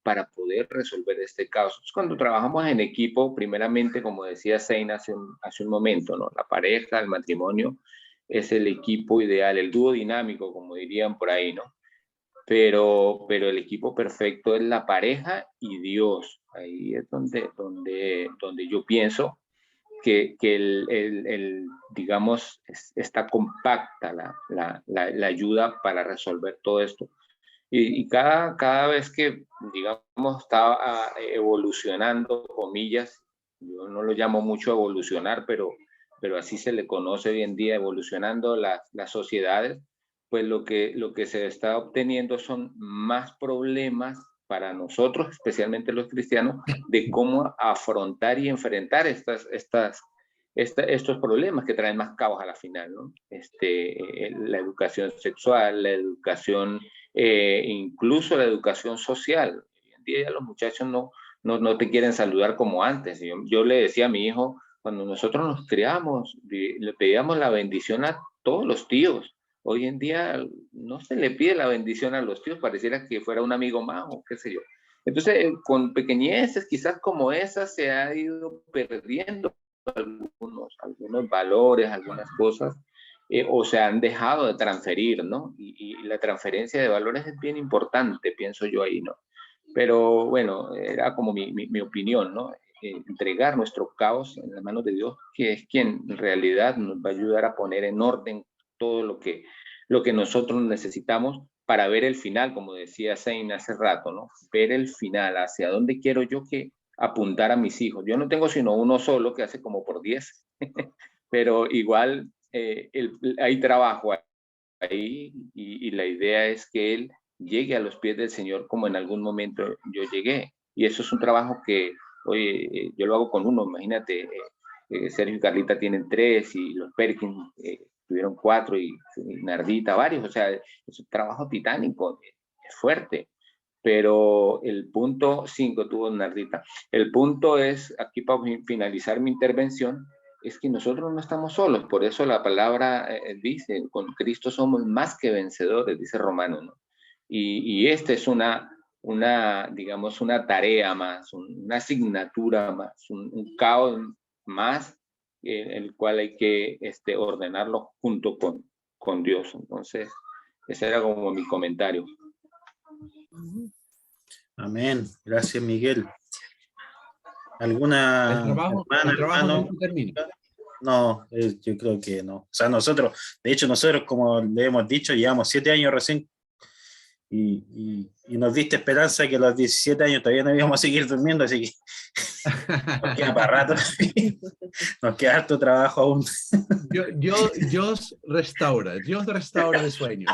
para poder resolver este caos. Entonces, cuando trabajamos en equipo, primeramente, como decía Zane hace un momento, ¿no? La pareja, el matrimonio, es el equipo ideal, el dúo dinámico, como dirían por ahí, ¿no? Pero el equipo perfecto es la pareja y Dios. Ahí es donde yo pienso que digamos, está compacta la ayuda para resolver todo esto. Y cada vez que, digamos, está evolucionando, comillas, yo no lo llamo mucho evolucionar, pero así se le conoce hoy en día, evolucionando las sociedades, pues lo que se está obteniendo son más problemas para nosotros, especialmente los cristianos, de cómo afrontar y enfrentar estos problemas que traen más caos a la final, ¿no? La educación sexual, la educación, incluso la educación social. Hoy en día ya los muchachos no te quieren saludar como antes. Yo le decía a mi hijo, cuando nosotros nos criamos, le pedíamos la bendición a todos los tíos. Hoy en día no se le pide la bendición a los tíos, pareciera que fuera un amigo más o qué sé yo. Entonces, con pequeñeces quizás como esas se ha ido perdiendo algunos valores, algunas cosas, o se han dejado de transferir, ¿no? Y la transferencia de valores es bien importante, pienso yo ahí, ¿no? Pero bueno, era como mi opinión, ¿no? Entregar nuestro caos en las manos de Dios, que es quien en realidad nos va a ayudar a poner en orden todo lo que nosotros necesitamos para ver el final, como decía Zane hace rato, ¿no? Ver el final, hacia dónde quiero yo que apuntar a mis hijos. Yo no tengo sino uno solo que hace como por 10, pero igual hay trabajo ahí y la idea es que él llegue a los pies del Señor como en algún momento yo llegué. Y eso es un trabajo que, oye, yo lo hago con uno, imagínate, Sergio y Carlita tienen 3 y los Perkins tuvieron 4 y Nardita varios, o sea, es un trabajo titánico, es fuerte. Pero el punto 5 tuvo Nardita. El punto es, aquí para finalizar mi intervención, es que nosotros no estamos solos. Por eso la palabra dice, con Cristo somos más que vencedores, dice Romano, ¿no? Y esta es digamos, una tarea más, una asignatura más, un caos más, el cual hay que ordenarlo junto con Dios. Entonces, ese era como mi comentario. Amén. Gracias, Miguel. El ¿Alguna trabajo hermano? nunca termina. No, yo creo que no. O sea, nosotros, de hecho, nosotros, como le hemos dicho, llevamos 7 años recién y nos diste esperanza que a los 17 años todavía no íbamos a seguir durmiendo, así que nos queda para rato. Nos queda harto trabajo aún. Dios restaura de sueños.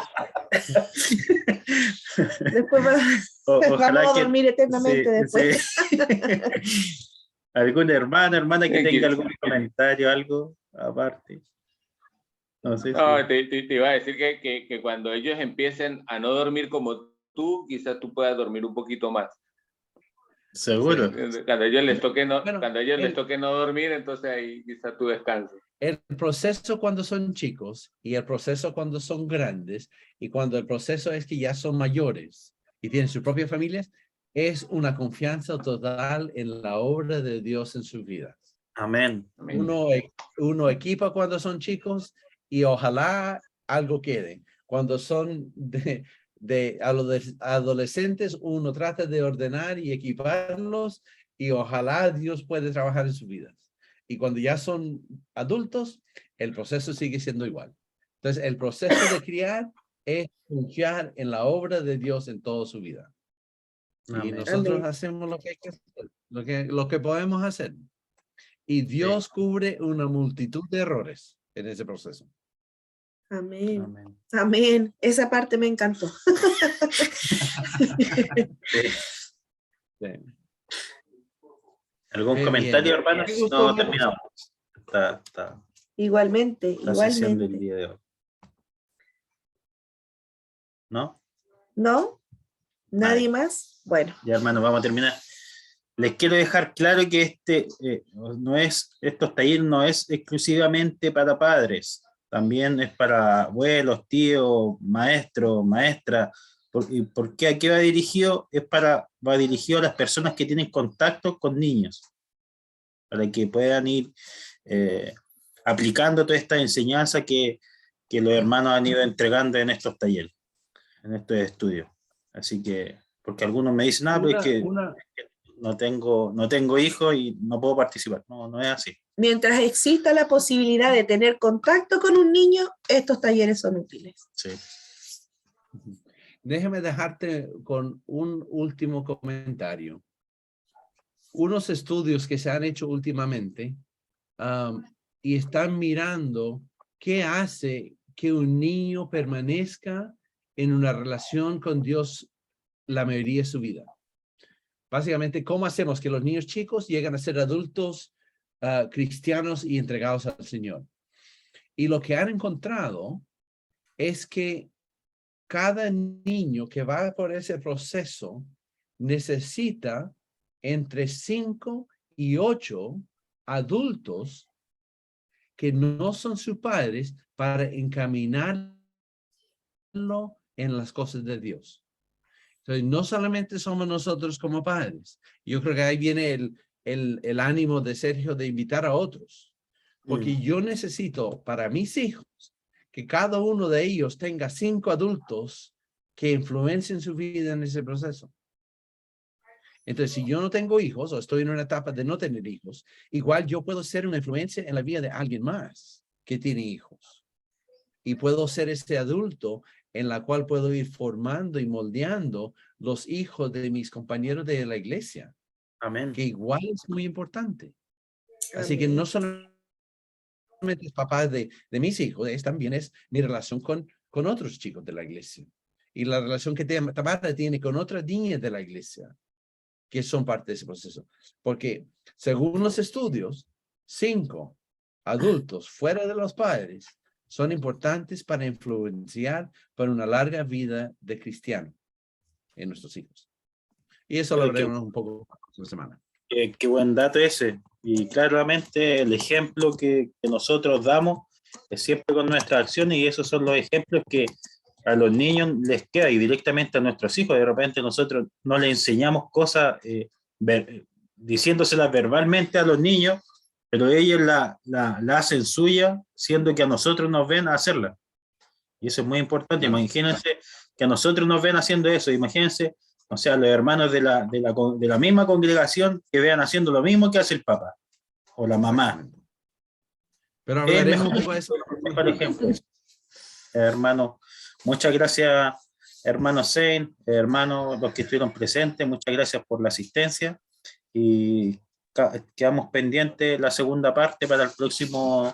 Después vamos a dormir eternamente después. Sí. ¿Alguna hermana que tenga algún comentario, algo aparte? No sé. No, te iba a decir que cuando ellos empiecen a no dormir como tú, quizás tú puedas dormir un poquito más. Seguro. Cuando a ellos les toque no, Bueno, les toque no dormir, entonces ahí quizás tú descanses. El proceso cuando son chicos y el proceso cuando son grandes y cuando el proceso es que ya son mayores y tienen sus propias familias, es una confianza total en la obra de Dios en sus vidas. Amén. Uno equipa cuando son chicos y ojalá algo quede. Cuando son de adolescentes, uno trata de ordenar y equiparlos y ojalá Dios puede trabajar en sus vidas. Y cuando ya son adultos, el proceso sigue siendo igual. Entonces, el proceso de criar es confiar en la obra de Dios en toda su vida. Amén. Y nosotros Amén. hacemos lo que hay que hacer, lo que podemos hacer. Y Dios cubre una multitud de errores en ese proceso. Amén. Amén. Amén. Esa parte me encantó. Sí. ¿Algún Qué comentario, bien. hermanos? Me gustó, No, me terminamos. Está Igualmente, la sesión del igualmente. día de hoy. ¿No? ¿No? ¿Nadie Vale. más? Bueno, Ya, hermanos, vamos a terminar. Les quiero dejar claro que estos talleres no es exclusivamente para padres, también es para abuelos, tíos, maestros, maestras. ¿Por qué? ¿A qué va dirigido? Va dirigido a las personas que tienen contacto con niños, para que puedan ir aplicando toda esta enseñanza que los hermanos han ido entregando en estos talleres, en estos estudios. Así que, porque algunos me dicen, pero es que no tengo hijos y no puedo participar. No es así. mientras exista la posibilidad de tener contacto con un niño, estos talleres son útiles. Sí. Déjame dejarte con un último comentario. Unos estudios que se han hecho últimamente y están mirando qué hace que un niño permanezca en una relación con Dios la mayoría de su vida. Básicamente, ¿cómo hacemos que los niños chicos lleguen a ser adultos cristianos y entregados al Señor? Y lo que han encontrado es que cada niño que va por ese proceso necesita entre 5 y 8 adultos que no son sus padres para encaminarlo en las cosas de Dios. Entonces, no solamente somos nosotros como padres. Yo creo que ahí viene el ánimo de Sergio de invitar a otros. Porque yo necesito para mis hijos que cada uno de ellos tenga 5 adultos que influencien su vida en ese proceso. Entonces, si yo no tengo hijos o estoy en una etapa de no tener hijos, igual yo puedo ser una influencia en la vida de alguien más que tiene hijos. Y puedo ser ese adulto en la cual puedo ir formando y moldeando los hijos de mis compañeros de la iglesia. Amén. Que igual es muy importante. Así que no solamente es papá de mis hijos, también es mi relación con otros chicos de la iglesia. Y la relación que Tamara tiene con otras niñas de la iglesia, que son parte de ese proceso. Porque según los estudios, 5 adultos fuera de los padres son importantes para influenciar para una larga vida de cristiano en nuestros hijos. Y eso lo veremos un poco la semana. Qué buen dato ese. Y claramente el ejemplo que nosotros damos es siempre con nuestras acciones, y esos son los ejemplos que a los niños les queda, y directamente a nuestros hijos. De repente nosotros no les enseñamos cosas diciéndoselas verbalmente a los niños, pero ellos la hacen suya, siendo que a nosotros nos ven a hacerla. Y eso es muy importante. Imagínense que a nosotros nos ven haciendo eso. Imagínense O sea, los hermanos de la misma congregación que vean haciendo lo mismo que hace el papá o la mamá. Pero Es hablaremos un mejor, poco de eso. mejor ejemplo. Hermano, muchas gracias, hermano Sein, hermano, los que estuvieron presentes, muchas gracias por la asistencia y quedamos pendientes la segunda parte para el próximo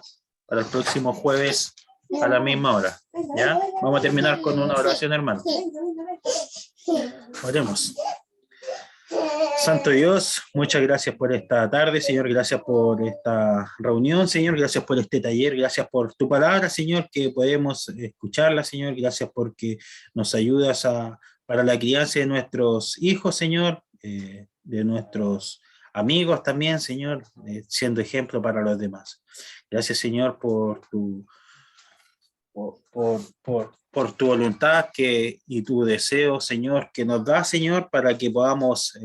jueves a la misma hora. ¿Ya? Vamos a terminar con una oración, hermano. Oremos. Santo Dios, muchas gracias por esta tarde, Señor, gracias por esta reunión, Señor, gracias por este taller, gracias por tu palabra, Señor, que podemos escucharla, Señor, gracias porque nos ayudas para la crianza de nuestros hijos, Señor, de nuestros amigos también, Señor, siendo ejemplo para los demás. Gracias, Señor, por tu voluntad y tu deseo, Señor, que nos da, Señor, para que podamos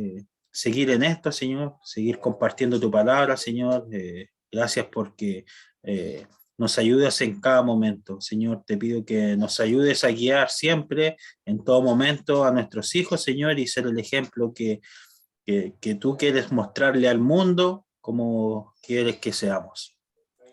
seguir en esto, Señor, seguir compartiendo tu palabra, Señor. Gracias porque nos ayudas en cada momento, Señor. Te pido que nos ayudes a guiar siempre, en todo momento, a nuestros hijos, Señor, y ser el ejemplo que tú quieres mostrarle al mundo como quieres que seamos.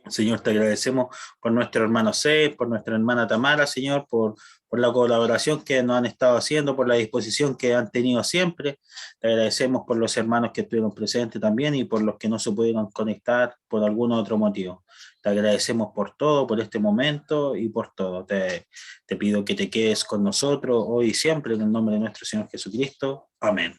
Señor, te agradecemos por nuestro hermano C, por nuestra hermana Tamara, Señor, por la colaboración que nos han estado haciendo, por la disposición que han tenido siempre. Te agradecemos por los hermanos que estuvieron presentes también y por los que no se pudieron conectar por algún otro motivo. Te agradecemos por todo, por este momento y por todo. Te pido que te quedes con nosotros hoy y siempre en el nombre de nuestro Señor Jesucristo. Amén.